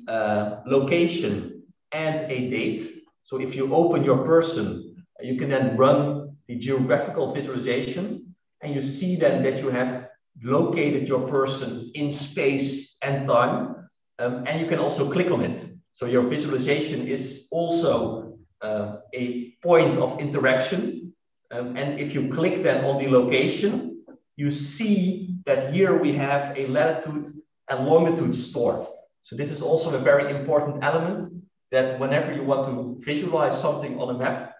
location and a date. So if you open your person, you can then run the geographical visualization. and you see then that you have located your person in space and time, and you can also click on it. So your visualization is also a point of interaction, and if you click then on the location, you see that here we have a latitude and longitude stored. So this is also a very important element, that whenever you want to visualize something on a map,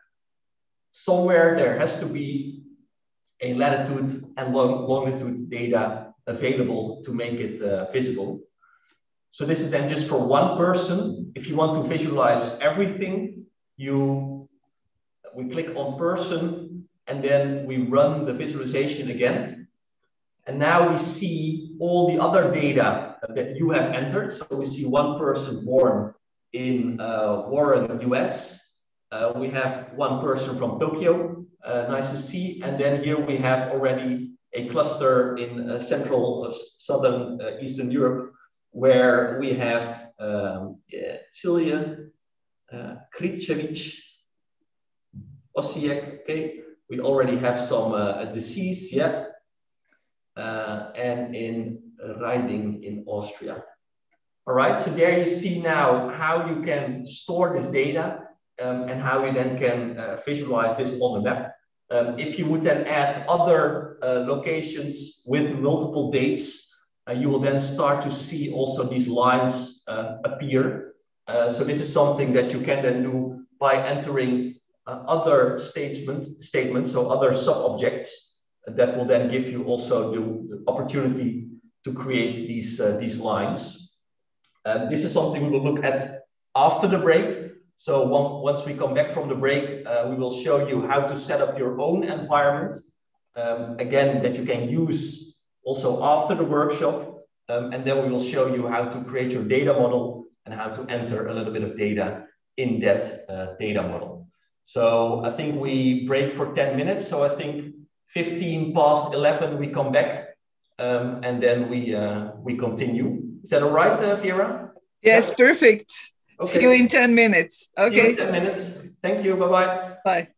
somewhere there has to be a latitude and longitude data available to make it visible. So this is then just for one person. If you want to visualize everything, we click on person, and then we run the visualization again. And now we see all the other data that you have entered. So we see one person born in Warren, US. We have one person from Tokyo, nice to see. And then here we have already a cluster in Central, Southern, Eastern Europe, where we have Celia, Kričević, Osijek, okay. We already have some disease, yeah. And in Riding in Austria. All right, so there you see now how you can store this data and how you then can visualize this on the map. If you would then add other locations with multiple dates, you will then start to see also these lines appear. So this is something that you can then do by entering other statements, so other sub-objects that will then give you also the opportunity to create these lines. This is something we will look at after the break. So once we come back from the break, we will show you how to set up your own environment. Again, that you can use also after the workshop. And then we will show you how to create your data model and how to enter a little bit of data in that data model. So I think we break for 10 minutes. So I think 15 past 11, we come back and then we continue. Is that all right, Vera? Yes, yeah. Perfect. Okay. See you in 10 minutes. Okay. See you in 10 minutes. Thank you. Bye-bye. Bye.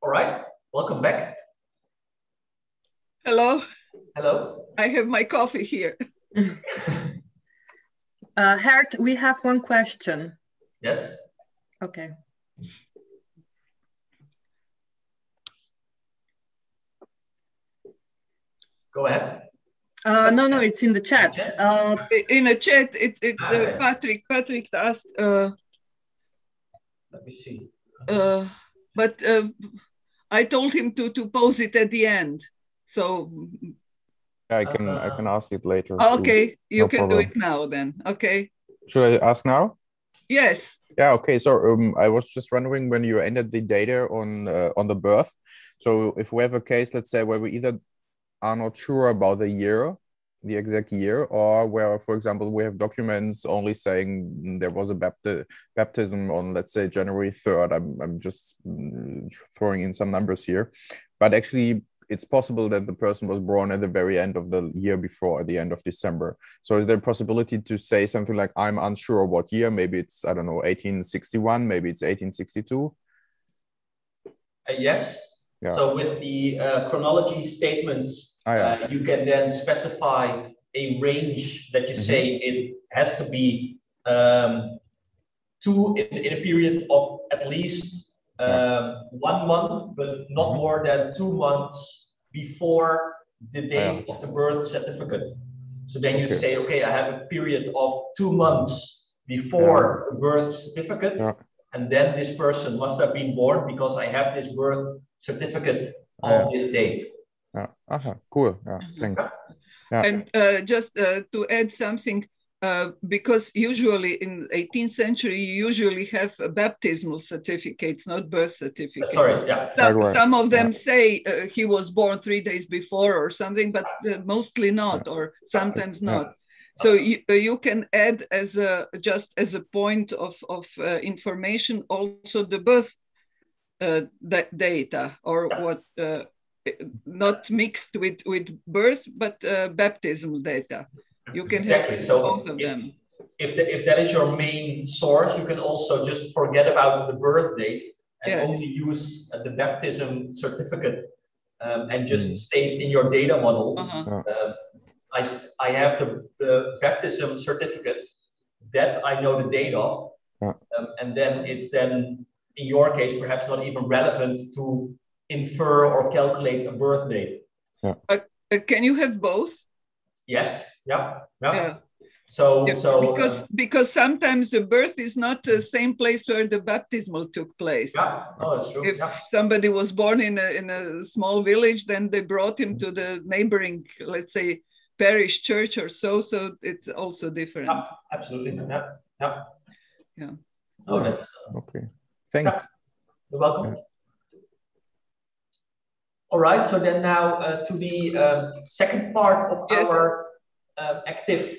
All right, welcome back. Hello. Hello. I have my coffee here. Gert, we have one question. Yes. Okay. Go ahead. No, it's in the chat. In a chat, it's Patrick. Patrick asked. Let me see. But I told him to pose it at the end. So I can ask it later. Okay, you No can problem. do it now then. Okay. Should I ask now? Yes. Yeah. Okay. So I was just wondering when you entered the data on the birth. So if we have a case, let's say, where we either are not sure about the year, the exact year, or where, for example, we have documents only saying there was a baptism on, let's say, January 3rd. I'm just throwing in some numbers here, but actually it's possible that the person was born at the very end of the year before, at the end of December. So is there a possibility to say something like, I'm unsure what year? Maybe it's, I don't know, 1861, maybe it's 1862? Yes. Yeah. So with the chronology statements, you can then specify a range that you say it has to be in a period of at least 1 month, but not more than 2 months before the date of the birth certificate. So then you say, okay, I have a period of 2 months before the birth certificate, and then this person must have been born because I have this birth certificate of this date. Cool. Thanks. And just to add something, because usually in 18th century, you usually have baptismal certificates, not birth certificates. Sorry, Some of them say he was born 3 days before or something, but mostly not, or sometimes not. So you can add as just as a point of information also the birth data, or what not mixed with birth, but baptismal data. You can have both of them. If that is your main source, you can also just forget about the birth date and only use the baptism certificate and just state in your data model, I have the baptism certificate that I know the date of, and then it's then, in your case, perhaps not even relevant to infer or calculate a birth date. Can you have both? Yes. Yeah. So because sometimes the birth is not the same place where the baptismal took place. Yeah, that's true. If somebody was born in a small village, then they brought him to the neighboring, let's say, parish church or so. So it's also different. Absolutely. Yeah. Oh, that's okay. Thanks. You're welcome. All right. So then now to the second part of our active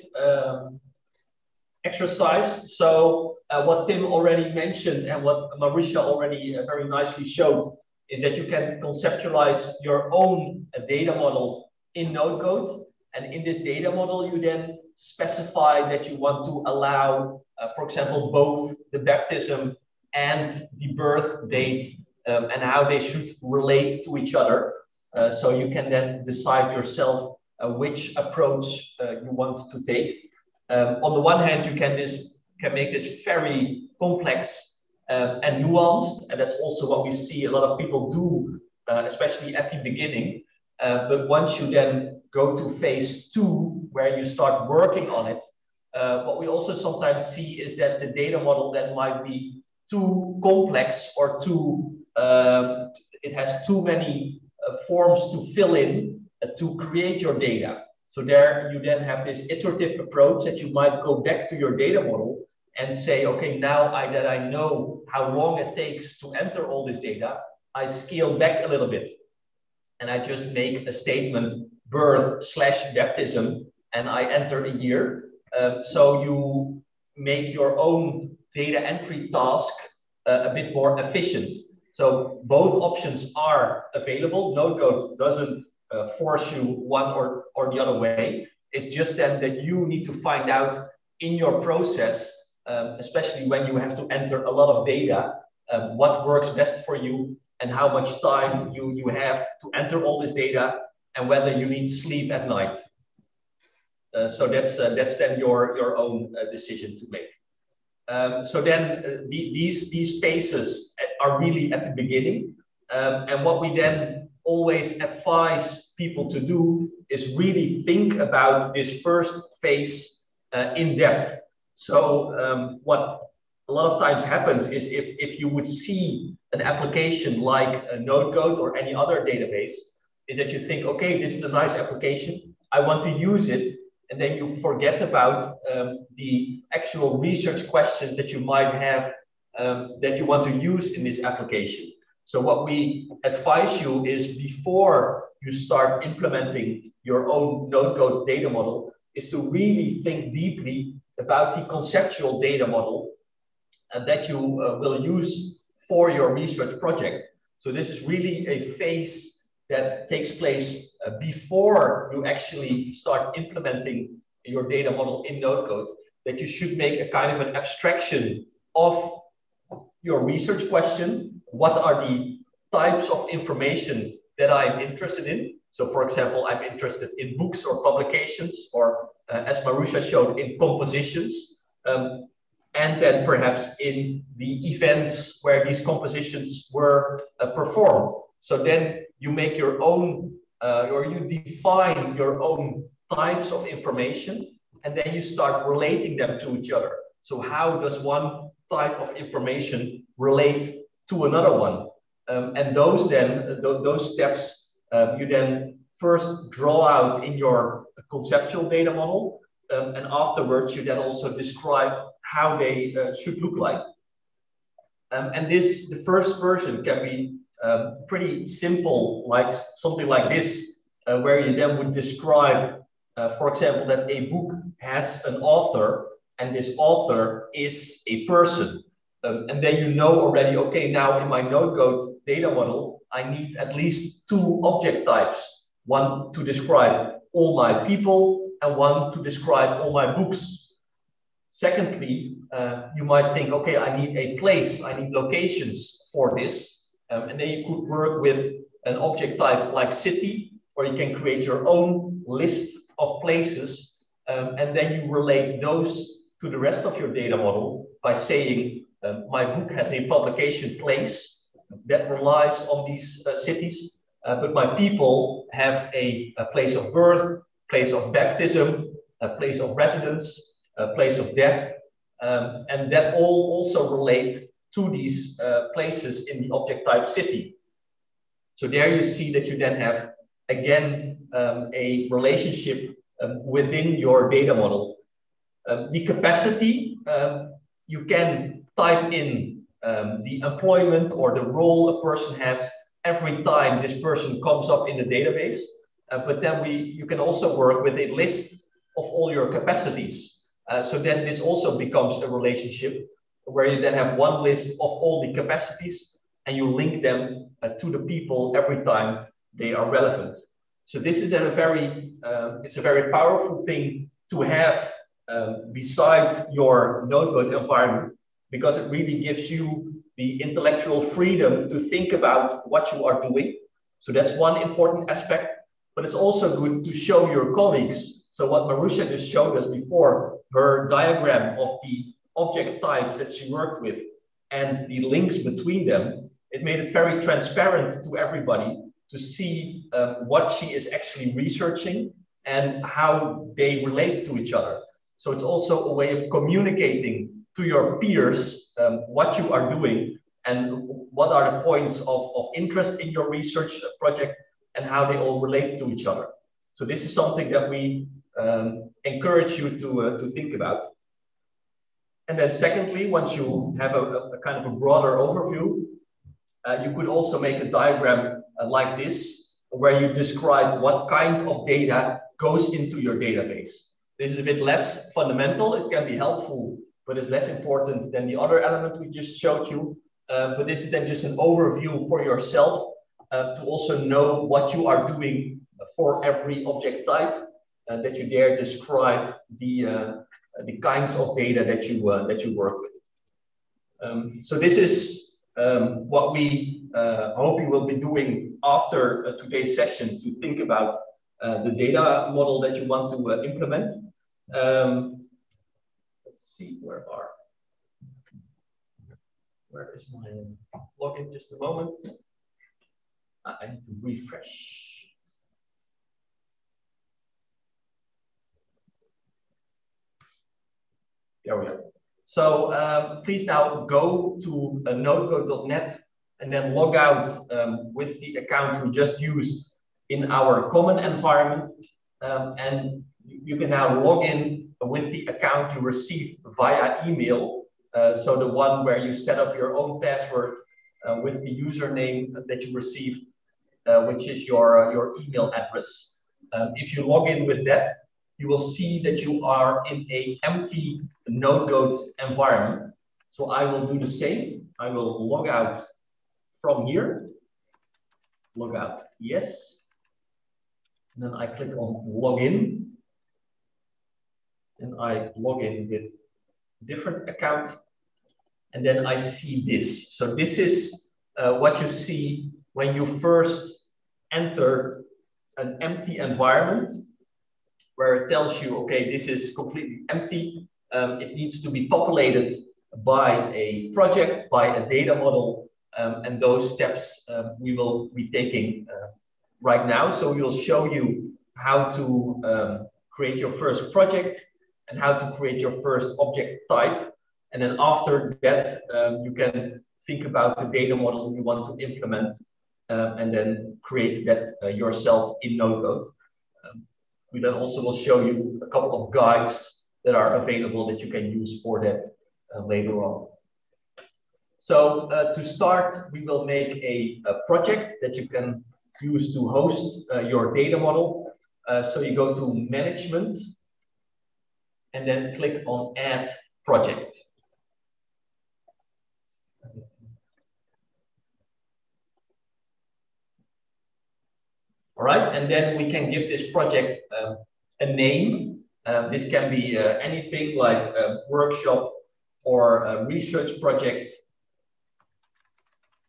exercise. So what Tim already mentioned and what Marisha already very nicely showed is that you can conceptualize your own data model in NodeCode. And in this data model, you then specify that you want to allow, for example, both the baptism and the birth date and how they should relate to each other. So you can then decide yourself which approach you want to take. On the one hand, you can make this very complex and nuanced, and that's also what we see a lot of people do, especially at the beginning. But once you then go to phase 2, where you start working on it, what we also sometimes see is that the data model then might be too complex or it has too many forms to fill in to create your data. So there you then have this iterative approach that you might go back to your data model and say, okay, now that I know how long it takes to enter all this data, I scale back a little bit. And I just make a statement, birth/baptism, and I enter a year. So you make your own data entry task a bit more efficient. So both options are available. NodeCode doesn't force you one or the other way. It's just then that you need to find out in your process, especially when you have to enter a lot of data, what works best for you and how much time you have to enter all this data and whether you need sleep at night. So that's then your own decision to make. So then these phases are really at the beginning. And what we then always advise people to do is really think about this first phase in depth. So what a lot of times happens is if you would see an application like a NodeCode or any other database, is that you think, okay, this is a nice application, I want to use it, and then you forget about the actual research questions that you might have that you want to use in this application. So what we advise you is before you start implementing your own NodeCode data model is to really think deeply about the conceptual data model that you will use for your research project. So this is really a phase that takes place before you actually start implementing your data model in NodeCode, that you should make a kind of an abstraction of your research question. What are the types of information that I'm interested in? So for example, I'm interested in books or publications, or as Marusha showed, in compositions, and then perhaps in the events where these compositions were performed. So then you make your own, or you define your own types of information, and then you start relating them to each other. So how does one type of information relate to another one? And those then, those steps, you then first draw out in your conceptual data model, and afterwards you then also describe how they should look like. And the first version can be pretty simple, like something like this, where you then would describe, for example, that a book has an author, and this author is a person. And then you know already, okay, now in my NodeCode data model, I need at least 2 object types, one to describe all my people and one to describe all my books. Secondly, you might think, okay, I need a place, I need locations for this. And then you could work with an object type like city, or you can create your own list of places. And then you relate those to the rest of your data model by saying, my book has a publication place that relies on these cities, but my people have a place of birth, place of baptism, a place of residence, a place of death, and that all also relate to these places in the object type city. So there you see that you then have, again, a relationship within your data model. The capacity, you can type in the employment or the role a person has every time this person comes up in the database. But then you can also work with a list of all your capacities. So then this also becomes a relationship where you then have one list of all the capacities and you link them to the people every time they are relevant. So this is then it's a very powerful thing to have besides your NodeCode environment, because it really gives you the intellectual freedom to think about what you are doing. So that's one important aspect, but it's also good to show your colleagues. So what Marusha just showed us before, her diagram of the object types that she worked with and the links between them, it made it very transparent to everybody to see what she is actually researching and how they relate to each other. So it's also a way of communicating to your peers what you are doing and what are the points of interest in your research project and how they all relate to each other. So this is something that we encourage you to think about. And then secondly, once you have a kind of a broader overview, you could also make a diagram like this, where you describe what kind of data goes into your database. This is a bit less fundamental. It can be helpful, but it's less important than the other element we just showed you. But this is then just an overview for yourself to also know what you are doing for every object type, that you dare describe the kinds of data that you work with. So this is what we hope you will be doing after today's session to think about the data model that you want to implement. Let's see, where is my login? Just a moment. I need to refresh. There we go. So please now go to nodego.net and then log out with the account we just used in our common environment. And you can now log in with the account you received via email. So the one where you set up your own password with the username that you received, which is your email address. If you log in with that, you will see that you are in an empty NodeGoat environment. So I will do the same. I will log out from here. Log out, yes. And then I click on login. And I log in with a different account. And then I see this. So this is what you see when you first enter an empty environment, where it tells you, okay, this is completely empty. It needs to be populated by a project, by a data model, and those steps we will be taking right now. So we will show you how to create your first project and how to create your first object type. And then after that, you can think about the data model you want to implement and then create that yourself in NodeGoat. We then also will show you a couple of guides that are available that you can use for that later on. So to start, we will make a project that you can use to host your data model. So you go to Management and then click on Add Project. All right, and then we can give this project a name. This can be anything like a workshop or a research project,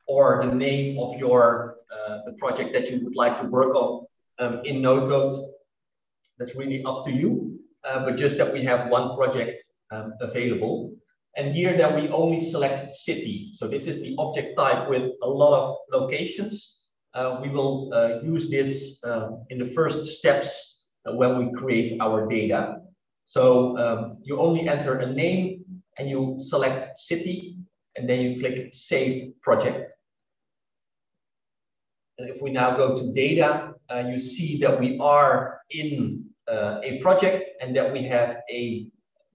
or the name of your the project that you would like to work on in NodeGoat. That's really up to you, but just that we have one project available. And here that we only select city. So this is the object type with a lot of locations. We will use this in the first steps when we create our data. So you only enter a name and you select city, and then you click Save Project. And if we now go to data, you see that we are in a project and that we have a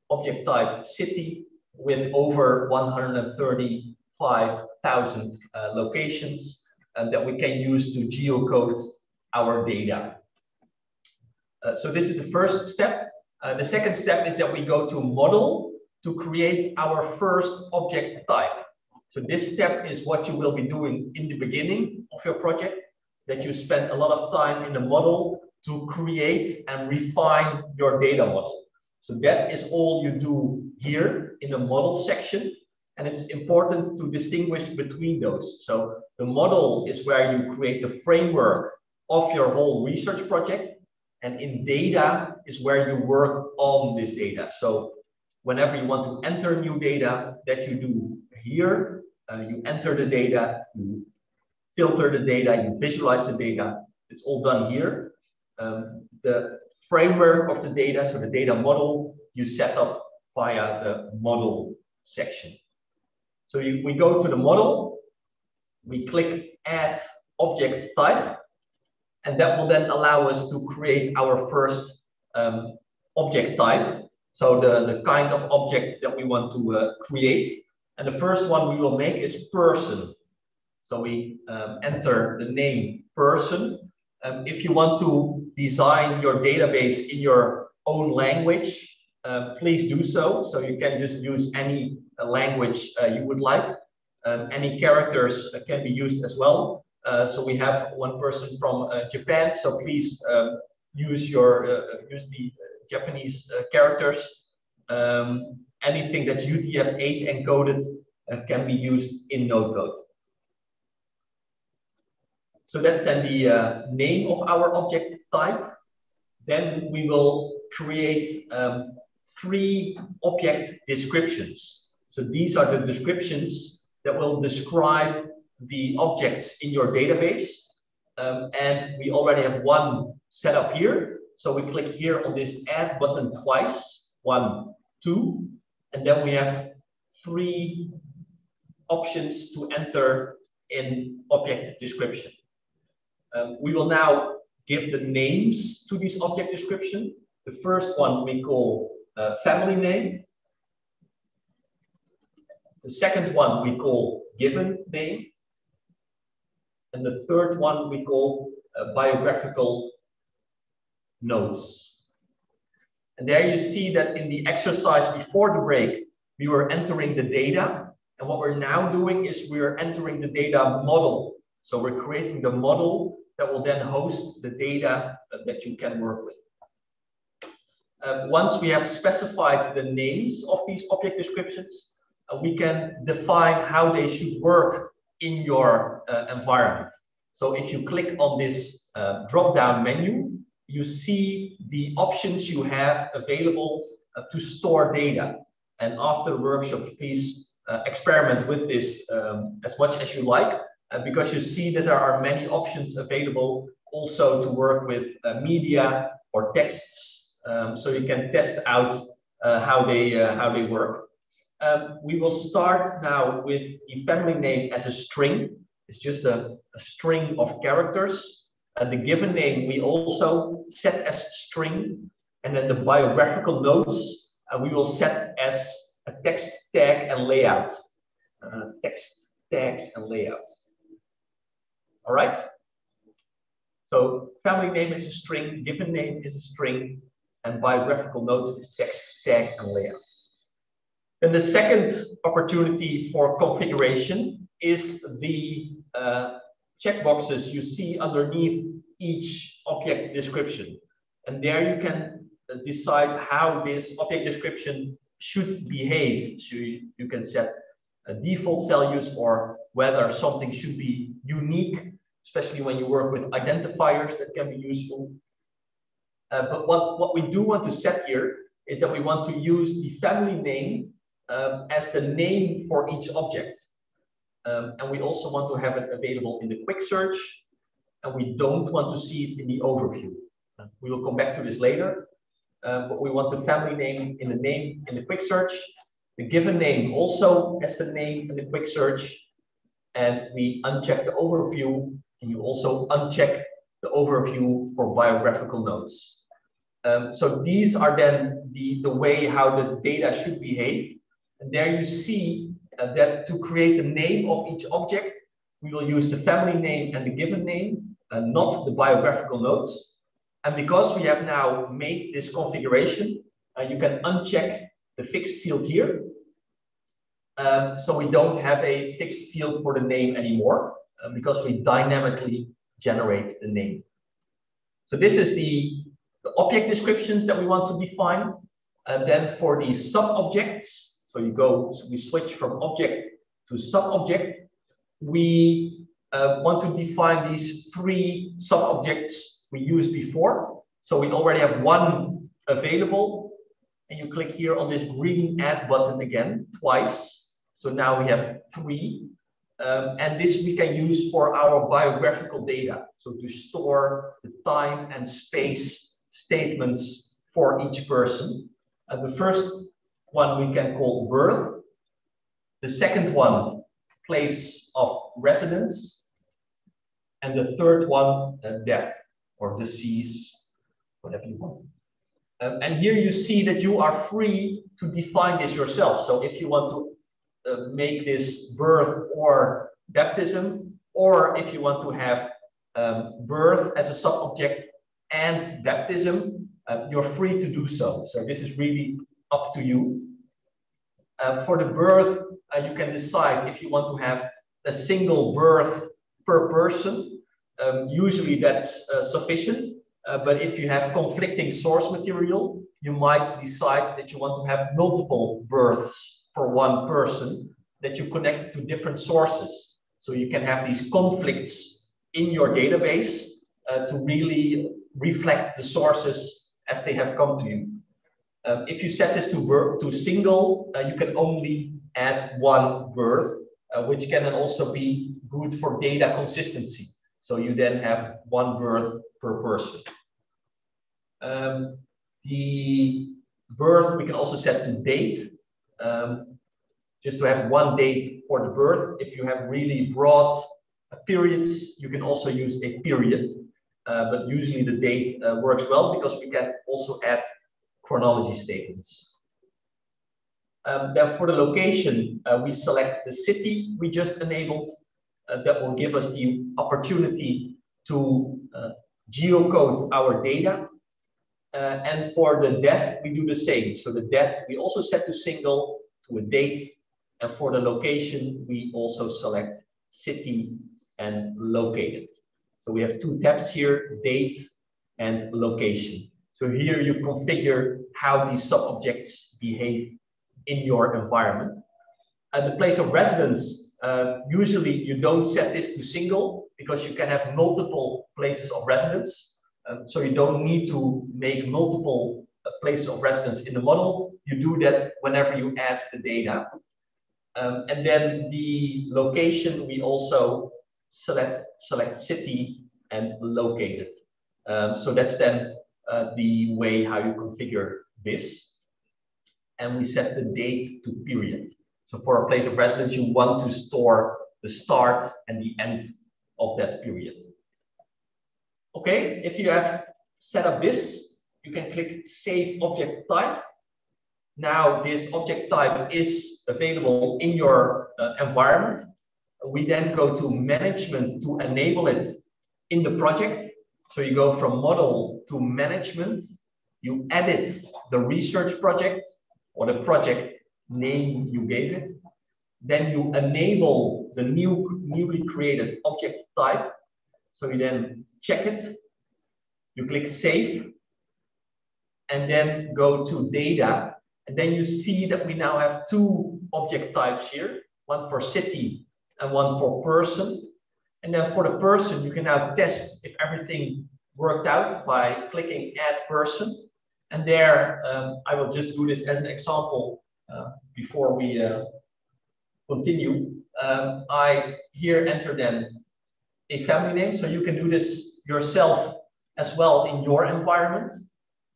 object type city with over 135,000 locations that we can use to geocode our data. So this is the first step. The second step is that we go to model to create our first object type. So this step is what you will be doing in the beginning of your project, that you spend a lot of time in the model to create and refine your data model. So that is all you do here in the model section. And it's important to distinguish between those. So the model is where you create the framework of your whole research project. And in data is where you work on this data. So whenever you want to enter new data, that you do here, you enter the data, you filter the data, you visualize the data. It's all done here. The framework of the data, so the data model, you set up via the model section. So we go to the model, we click Add Object Type, and that will then allow us to create our first object type. So the kind of object that we want to create. And the first one we will make is person. So we enter the name person. If you want to design your database in your own language, please do so. So you can just use any language you would like. Any characters can be used as well. So we have one person from Japan. So please use the Japanese characters. Anything that's UTF-8 encoded can be used in NodeGoat. So that's then the name of our object type. Then we will create 3 object descriptions. So these are the descriptions that will describe the objects in your database. And we already have one set up here. So we click here on this add button twice, 1, 2, and then we have 3 options to enter in object description. We will now give the names to this object description. The first one we call family name. The second one we call given name. And the third one we call biographical notes. And there you see that in the exercise before the break, we were entering the data. And what we're now doing is we're entering the data model. So we're creating the model that will then host the data that you can work with. Once we have specified the names of these object descriptions, we can define how they should work in your environment. So if you click on this drop-down menu, you see the options you have available to store data. And after the workshop, please experiment with this as much as you like, because you see that there are many options available also to work with media or texts, so you can test out how they work. We will start now with the family name as a string. It's just a string of characters. The given name we also set as string, and then the biographical notes we will set as a text tag and layout. Text tags and layout. All right. So family name is a string, given name is a string, and biographical notes is text tag and layout. Then the second opportunity for configuration is the checkboxes you see underneath each object description. And there you can decide how this object description should behave. So you can set default values or whether something should be unique, especially when you work with identifiers that can be useful. But what we do want to set here is that we want to use the family name as the name for each object. And we also want to have it available in the quick search, and we don't want to see it in the overview. We will come back to this later, but we want the family name in the quick search, the given name also as the name in the quick search, and we uncheck the overview, and you also uncheck the overview for biographical notes. So these are then the way how the data should behave. And there you see that to create the name of each object, we will use the family name and the given name, not the biographical notes. And because we have now made this configuration, you can uncheck the fixed field here. So we don't have a fixed field for the name anymore, because we dynamically generate the name. So this is the object descriptions that we want to define. And then for the sub-objects, so we switch from object to sub-object. We want to define these 3 sub-objects we used before. So we already have one available, and you click here on this green add button again, twice. So now we have 3, and this we can use for our biographical data. So to store the time and space statements for each person. The first one we can call birth. The second one, place of residence. And the third one, death or disease, whatever you want. And here you see that you are free to define this yourself. So if you want to make this birth or baptism, or if you want to have birth as a sub-object and baptism, you're free to do so. So this is really up to you. For the birth, you can decide if you want to have a single birth per person. Usually that's sufficient, but if you have conflicting source material, you might decide that you want to have multiple births for one person. that you connect to different sources. So you can have these conflicts in your database to really reflect the sources as they have come to you. If you set this to single, you can only add one birth, which can then also be good for data consistency. So you then have one birth per person. The birth we can also set to date, just to have one date for the birth. If you have really broad periods, you can also use a period, but usually the date works well because we can also add chronology statements. Then for the location, we select the city we just enabled. That will give us the opportunity to geocode our data. And for the depth, we do the same. So the depth we also set to single, to a date. And for the location, we also select city and located. So we have two tabs here, date and location. So here you configure how these sub-objects behave in your environment. And the place of residence, usually you don't set this to single because you can have multiple places of residence. So you don't need to make multiple places of residence in the model. You do that whenever you add the data. And then the location, we also select city and located. So that's then the way how you configure this. And we set the date to period. So for a place of residence, you want to store the start and the end of that period. Okay, if you have set up this, you can click Save Object Type. Now this object type is available in your environment. We then go to Management to enable it in the project. So you go from Model to Management. You edit the research project or the project name you gave it. Then you enable the newly created object type. So you then check it. You click Save. And then go to Data. And then you see that we now have two object types here, one for city and one for person. And then for the person, you can now test if everything worked out by clicking Add Person. And there, I will just do this as an example before we continue. I here enter then a family name, so you can do this yourself as well in your environment.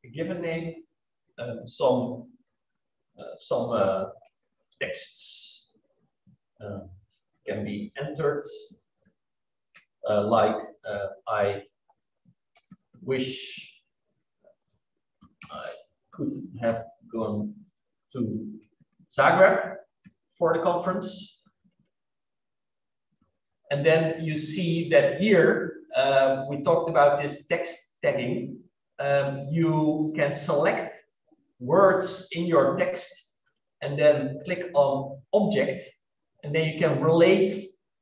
A given name, some texts can be entered, like I wish I could have gone to Zagreb for the conference. And then you see that here, we talked about this text tagging. You can select words in your text and then click on object, and then you can relate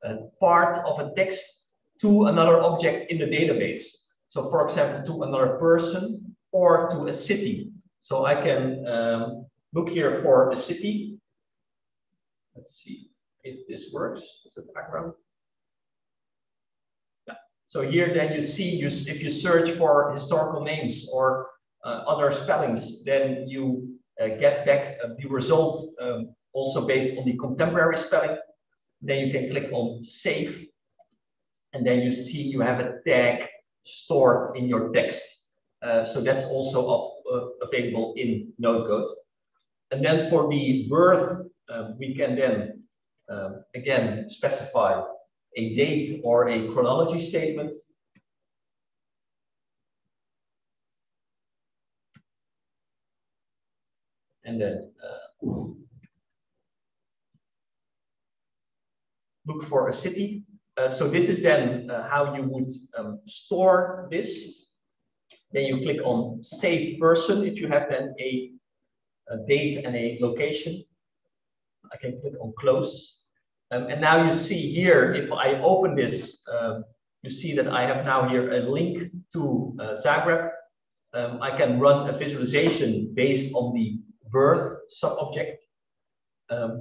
a part of a text to another object in the database. So for example, to another person or to a city. So I can look here for a city. Let's see if this works as a background. Yeah. So here then you see, if you search for historical names or other spellings, then you get back the result also based on the contemporary spelling. Then you can click on Save. And then you see you have a tag stored in your text. So that's also available in NodeGoat. And then for the birth, we can then again specify a date or a chronology statement. And then look for a city. So this is then how you would store this. Then you click on Save Person if you have then a date and a location. I can click on Close. And now you see here, if I open this, you see that I have now here a link to Zagreb. I can run a visualization based on the birth sub-object.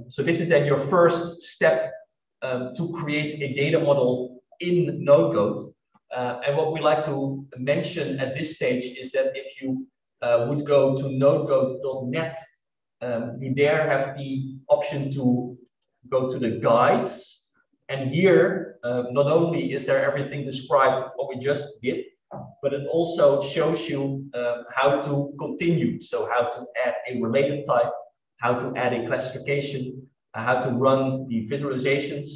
So this is then your first step to create a data model in NodeGoat. And what we like to mention at this stage is that if you would go to nodegoat.net, you there have the option to go to the guides. And here, not only is there everything described what we just did, but it also shows you how to continue. So how to add a related type, how to add a classification, how to run the visualizations,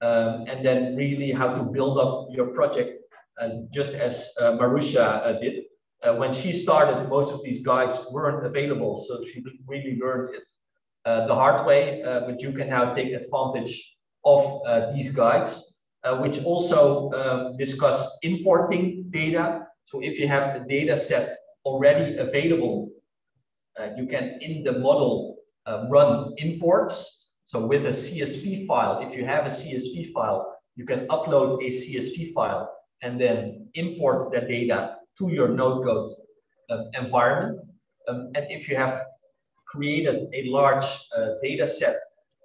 and then really how to build up your project, just as Marusha did. When she started, most of these guides weren't available, so she really learned it the hard way, but you can now take advantage of these guides, which also discuss importing data. So if you have the data set already available, you can, in the model, run imports. So with a CSV file, if you have a CSV file, you can upload a CSV file and then import that data to your NodeGoat environment. And if you have created a large data set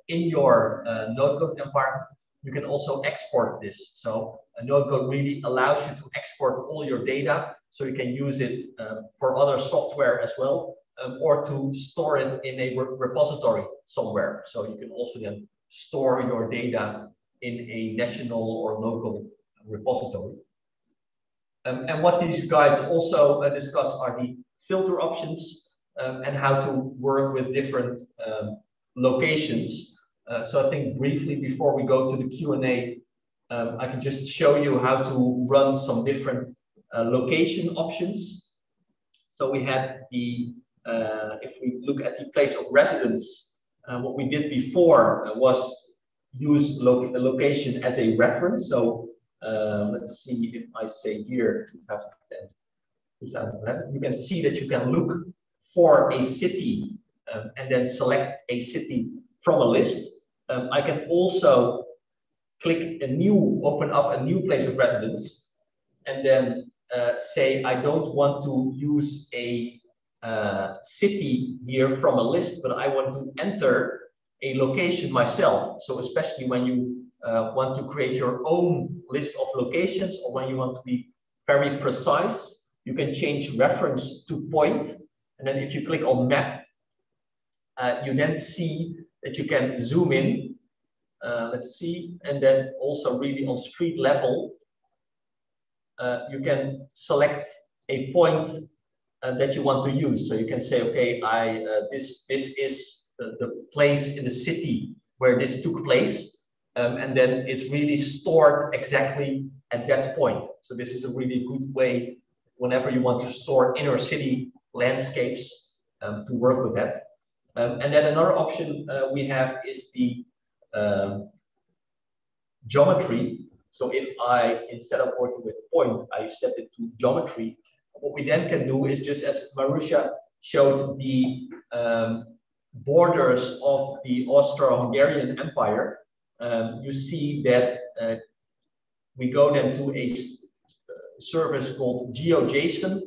in your NodeGoat environment, you can also export this. So NodeGoat really allows you to export all your data, so you can use it for other software as well, or to store it in a repository somewhere. So you can also then store your data in a national or local repository. And what these guides also discuss are the filter options and how to work with different locations. So I think briefly before we go to the Q&A, I can just show you how to run some different location options. So we had the, if we look at the place of residence, what we did before was use the location as a reference. So let's see if I say here 2010, 2011, you can see that you can look for a city and then select a city from a list. I can also click open up a new place of residence, and then say I don't want to use a city here from a list, but I want to enter a location myself. So especially when you want to create your own list of locations, or when you want to be very precise, you can change reference to point. And then if you click on map, you then see that you can zoom in, let's see, and then also really on street level, you can select a point that you want to use. So you can say, okay, this is the place in the city where this took place, and then it's really stored exactly at that point. So this is a really good way whenever you want to store inner city landscapes to work with that. And then another option we have is the geometry. So if I, instead of working with point, I set it to geometry, what we then can do is, just as Marusha showed the borders of the Austro-Hungarian Empire, you see that we go then to a service called geojson.io,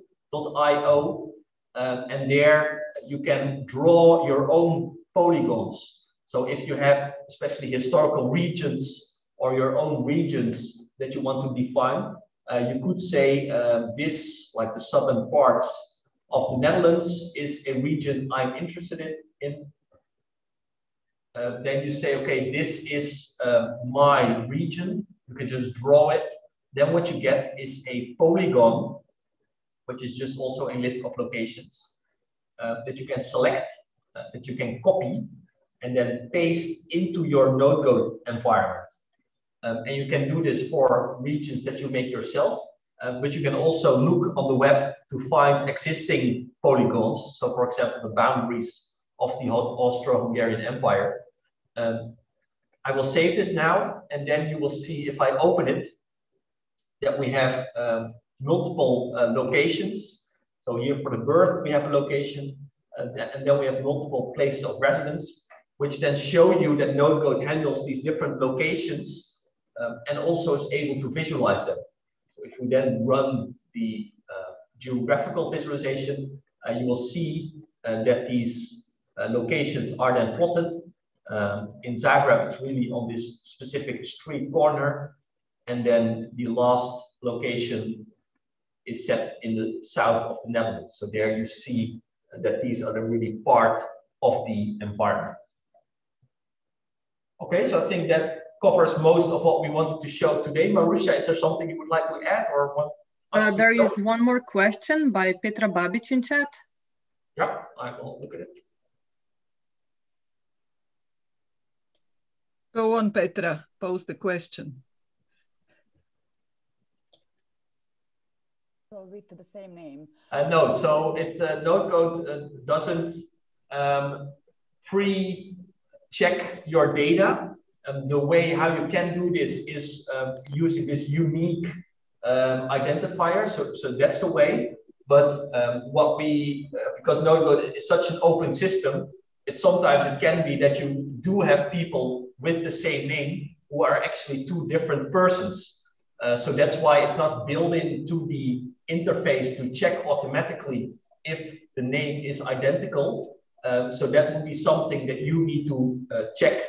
and there you can draw your own polygons. So if you have especially historical regions or your own regions that you want to define, you could say this, like the southern parts of the Netherlands, is a region I'm interested in. Then you say, okay, this is my region. You can just draw it. Then what you get is a polygon, which is just also a list of locations that you can select, that you can copy, and then paste into your NodeGoat environment. And you can do this for regions that you make yourself, but you can also look on the web to find existing polygons. So for example, the boundaries of the Austro-Hungarian Empire. I will save this now, and then you will see, if I open it, that we have multiple locations. So here for the birth, we have a location, and then we have multiple places of residence, which then show you that NodeGoat handles these different locations and also is able to visualize them. So if we then run the geographical visualization, you will see that these locations are then plotted, In Zagreb, it's really on this specific street corner. And then the last location is set in the south of the Netherlands. So there you see that these are really part of the environment. Okay, so I think that covers most of what we wanted to show today. Marusha, is there something you would like to add or want us to There show? is one more question by Petra Babic in chat. Yeah, I will look at it. Go on, Petra, pose the question. So with the same name. No, so NodeCode doesn't pre-check your data. The way how you can do this is using this unique identifier. So that's the way. But what we, because NodeCode is such an open system, sometimes it can be that you do have people with the same name who are actually two different persons. So that's why it's not built into the interface to check automatically if the name is identical. So that will be something that you need to check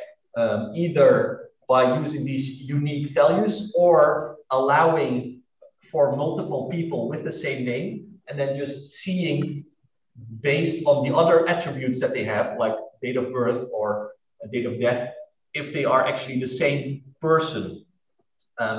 either by using these unique values or allowing for multiple people with the same name and then just seeing based on the other attributes that they have, like date of birth or date of death, if they are actually the same person.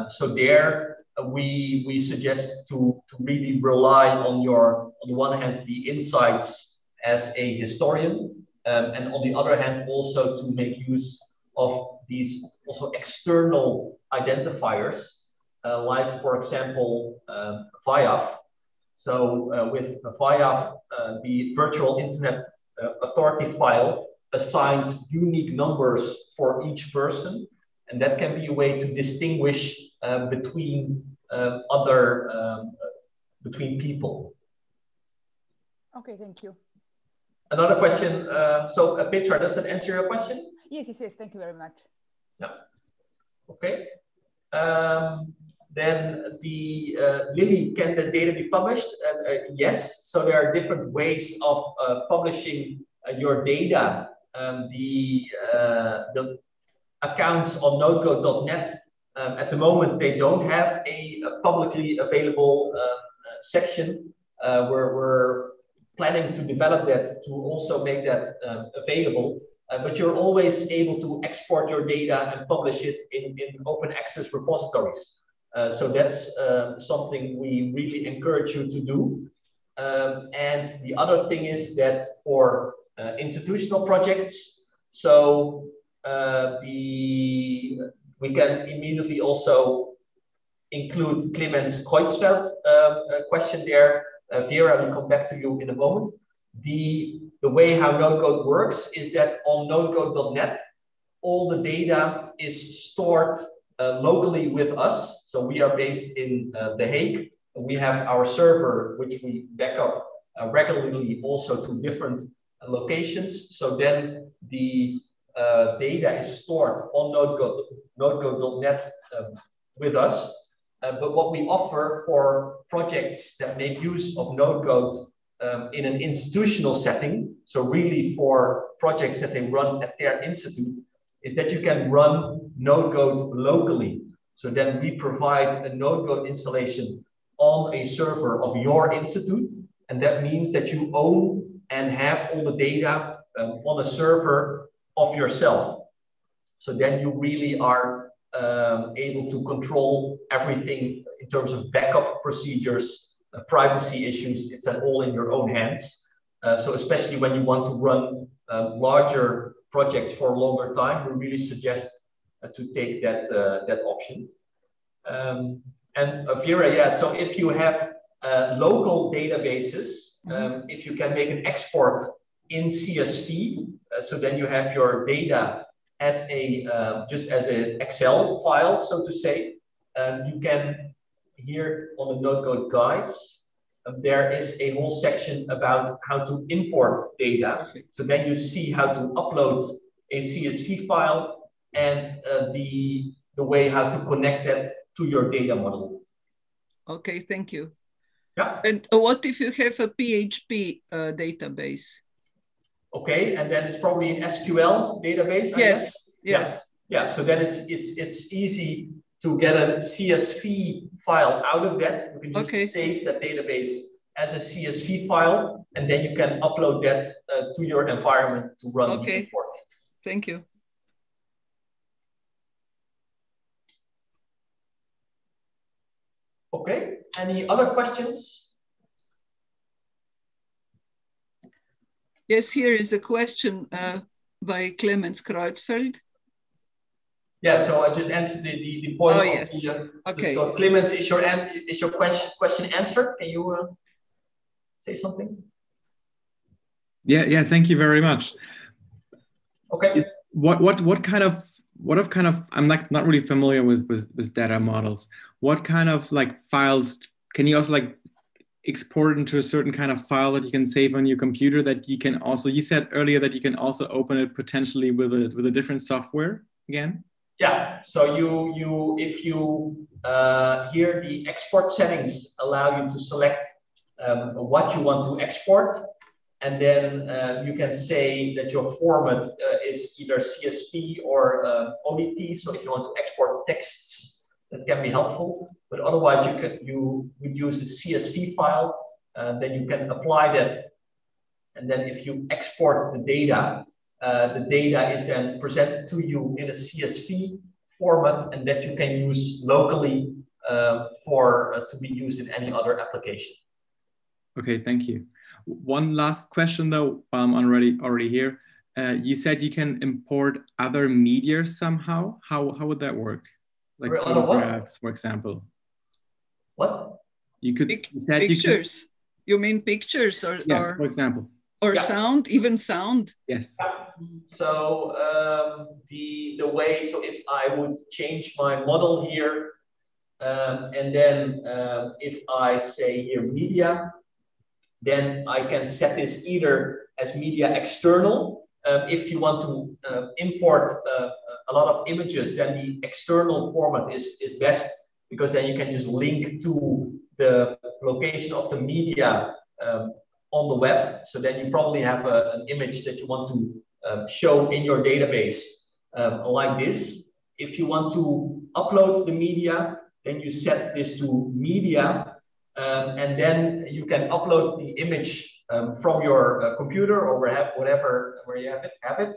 So there we suggest to really rely on the one hand, the insights as a historian, and on the other hand, also to make use of these also external identifiers, like, for example, VIAF. So with VIAF, the Virtual Internet Authority file assigns unique numbers for each person, and that can be a way to distinguish between between people. Okay, thank you. Another question. So Petra, does that answer your question? Yes, yes, yes. Thank you very much. Yeah. Okay. Then the Lily, can the data be published? Yes. So there are different ways of publishing your data. The accounts on nodecode.net at the moment, they don't have a publicly available section. We're planning to develop that to also make that available. But you're always able to export your data and publish it in open access repositories. So that's something we really encourage you to do. And the other thing is that for institutional projects, so we can immediately also include Clemens Kreutzfeldt question there. Vera, we'll come back to you in a moment. The way how NodeCode works is that on nodecode.net, all the data is stored locally with us. So we are based in The Hague. We have our server, which we back up regularly also to different locations. So then the data is stored on nodecode.net with us. But what we offer for projects that make use of NodeCode in an institutional setting, so really for projects that they run at their institute, is that you can run NodeCode locally. So then we provide a NodeCode installation on a server of your institute. And that means that you own and have all the data on a server of yourself. So then you really are able to control everything in terms of backup procedures, privacy issues. It's all in your own hands. So especially when you want to run larger projects for a longer time, we really suggest to take that option. And Vera, yeah, so if you have local databases, if you can make an export in CSV, so then you have your data as just as an Excel file, so to say. You can, here on the NodeCode guides, there is a whole section about how to import data. So then you see how to upload a CSV file and the way how to connect that to your data model. Okay, thank you. Yeah. And what if you have a PHP database? Okay, and then it's probably an SQL database, I guess? Yes. Yeah, so then it's easy to get a CSV file out of that. You can just save that database as a CSV file, and then you can upload that to your environment to run the import. Thank you. Okay, any other questions? Yes, here is a question by Clemens Kreutzfeld. Yeah, so I just answered the point of the so Clemens, is your question answered? Can you say something? Yeah, thank you very much. Okay. What kind of I'm not really familiar with data models. What kind of like files can you also like export into a certain kind of file that you can save on your computer that you can also, you said earlier that you can also open it potentially with a different software again? Yeah, so if you here the export settings allow you to select what you want to export, and then you can say that your format is either CSV or ODT. So if you want to export texts, that can be helpful. But otherwise, you would use the CSV file, then you can apply that, and then if you export the data is then presented to you in a CSV format, and that you can use locally to be used in any other application. Okay, thank you. One last question though, already here. You said you can import other media somehow. How would that work? Like photographs, for example. What? You could pictures. You mean pictures or for example. Or sound, even sound? Yes. So the way, so if I would change my model here, and then if I say here media, then I can set this either as media external. If you want to import a lot of images, then the external format is best, because then you can just link to the location of the media on the web. So then you probably have an image that you want to show in your database like this. If you want to upload the media, then you set this to media, and then you can upload the image from your computer or wherever where you have it,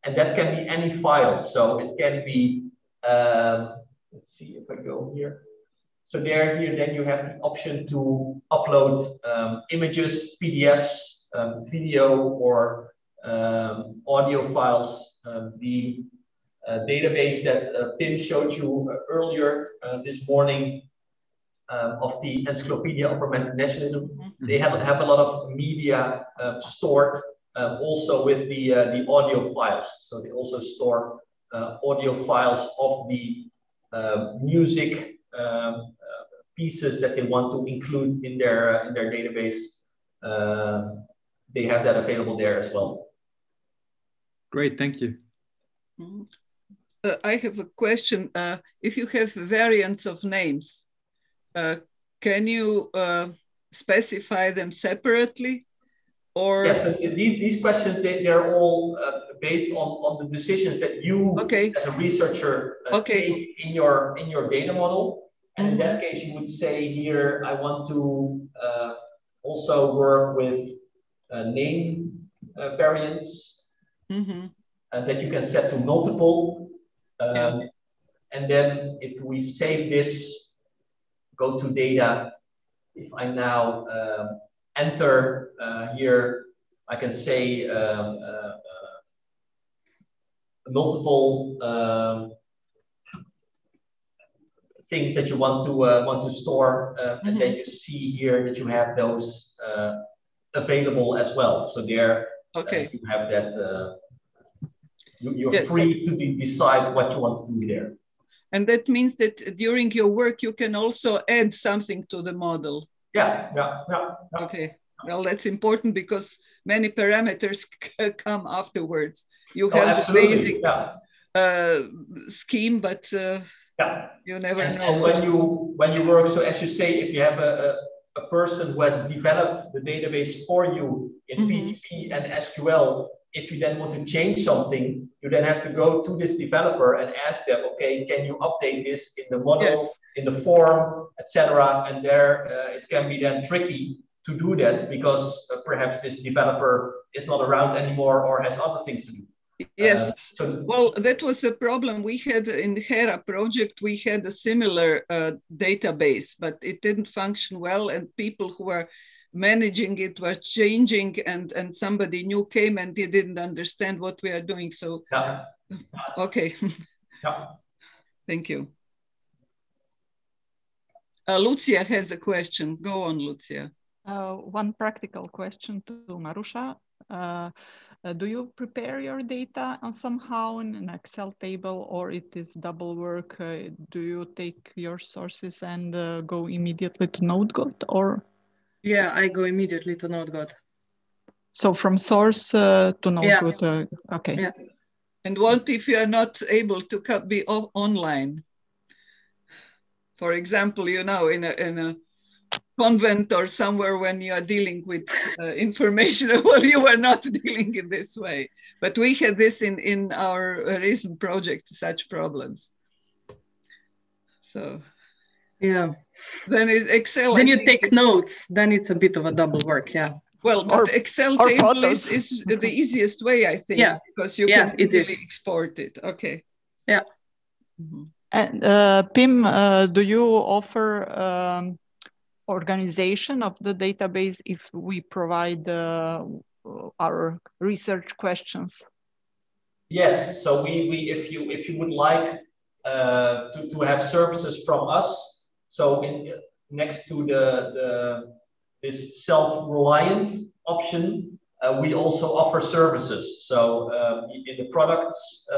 and that can be any file. So it can be, let's see if I go here. So here, then you have the option to upload images, PDFs, video, or audio files. The database that Tim showed you earlier this morning of the Encyclopedia of Romantic Nationalism, they have a lot of media stored also with the audio files. So they also store audio files of the music pieces that they want to include in their database. They have that available there as well. Great, thank you. I have a question. If you have variants of names, can you specify them separately? Or yes, so these questions, they're all based on the decisions that you as a researcher take in your data model. And in that case, you would say here, I want to also work with name variants that you can set to multiple. And then if we save this, go to data, if I now enter here, I can say multiple things that you want to store, and then you see here that you have those available as well. So there you have that. You're free to decide what you want to do there. And that means that during your work you can also add something to the model. Yeah. Okay. Well, that's important because many parameters come afterwards. You have the basic scheme, but you never know. And when you work, so as you say, if you have a person who has developed the database for you in PHP and SQL, if you then want to change something, you then have to go to this developer and ask them, okay, can you update this in the model, in the form, etc. And there it can be then tricky to do that because perhaps this developer is not around anymore or has other things to do. Yes, well, that was a problem we had in the HERA project. We had a similar database, but it didn't function well, and people who were managing it were changing, and somebody new came and they didn't understand what we are doing. So, okay. Thank you. Lucia has a question. Go on, Lucia. One practical question to Marusha. Do you prepare your data somehow in an Excel table, or it is double work? Do you take your sources and go immediately to NodeGoat, or? Yeah, I go immediately to NodeGoat. So from source to NodeGoat, yeah. Okay. Yeah. And what if you are not able to be online? For example, you know, in a convent or somewhere when you are dealing with information, well, you are not dealing in this way. But we had this in our recent project, such problems. So, yeah. Then Excel. Then you take notes, then it's a bit of a double work, yeah. Well, but Excel table is the easiest way, I think, because you can easily export it. Okay. Yeah. Mm-hmm. And Pim, do you offer organization of the database if we provide our research questions? Yes, so we if you would like to have services from us, so next to this self-reliant option, we also offer services. So in the products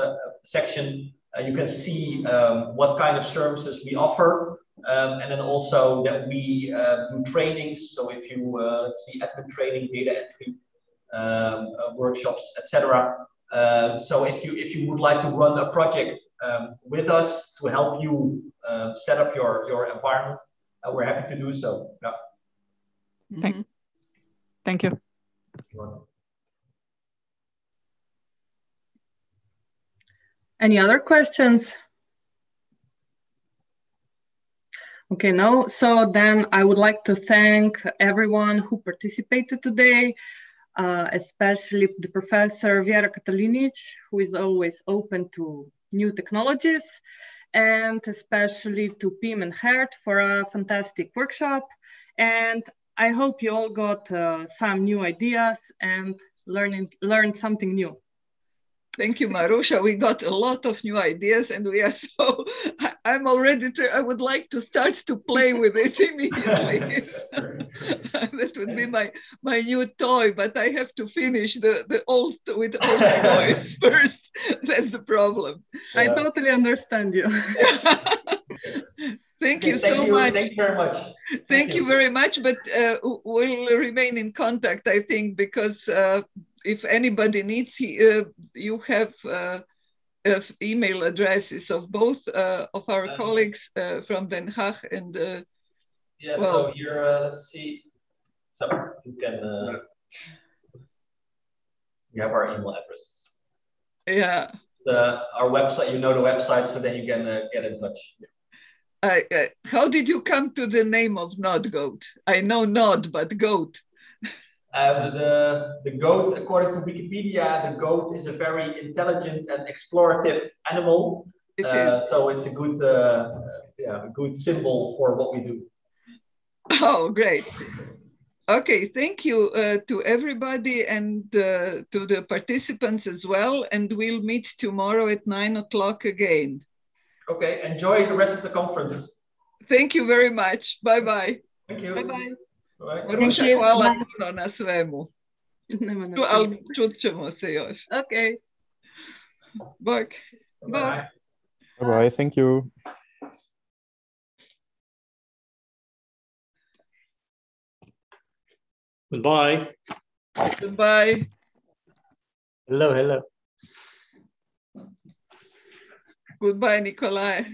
section, you can see what kind of services we offer. And then also that we do trainings. So if you let's see, admin training, data entry, workshops, etc. So if you would like to run a project with us to help you set up your environment, we're happy to do so. Yeah. Thank you. Any other questions? Okay, no. So then I would like to thank everyone who participated today, especially the Professor Vera Katalinic, who is always open to new technologies, and especially to Pim and Hert for a fantastic workshop. And I hope you all got some new ideas and learned something new. Thank you, Marusha. We got a lot of new ideas, and we are so, I'm already, I would like to start to play with it immediately. That would be my new toy, but I have to finish the old with old toys first. That's the problem. I totally understand you. Thank you so much. Thank you very much. Thank you very much, but we'll remain in contact, I think, because if anybody needs, you have email addresses of both of our colleagues from Den Haag and yeah. Well, so here, let's see. So you can we have our email addresses. Yeah. Our website. You know the website, so then you can get in touch. How did you come to the name of NodeGoat? I know Node, but goat. The goat, according to Wikipedia, the goat is a very intelligent and explorative animal. So it's a good, a good symbol for what we do. Oh, great. Okay, thank you to everybody and to the participants as well. And we'll meet tomorrow at 9 o'clock again. Okay, enjoy the rest of the conference. Thank you very much. Bye-bye. Thank you. Bye-bye. Maruša, hvala puno na svemu. Ali čut ćemo se još. Okay. Bye. Bye. Bye. Thank you. Goodbye. Goodbye. Hello, hello. Goodbye, Nikolai.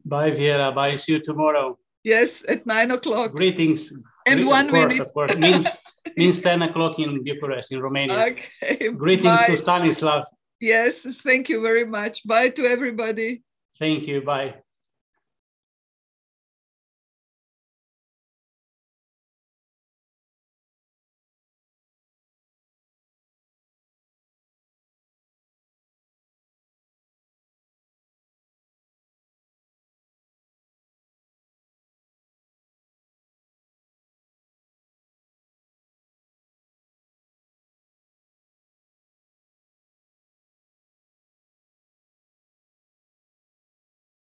Bye, Vera. Bye. See you tomorrow. Yes, at 9 o'clock. Greetings. And 1 minute. Of course. Means Means 10 o'clock in Bucharest, in Romania. Okay. Greetings bye. to Stanislav. Yes, thank you very much. Bye to everybody. Thank you. Bye.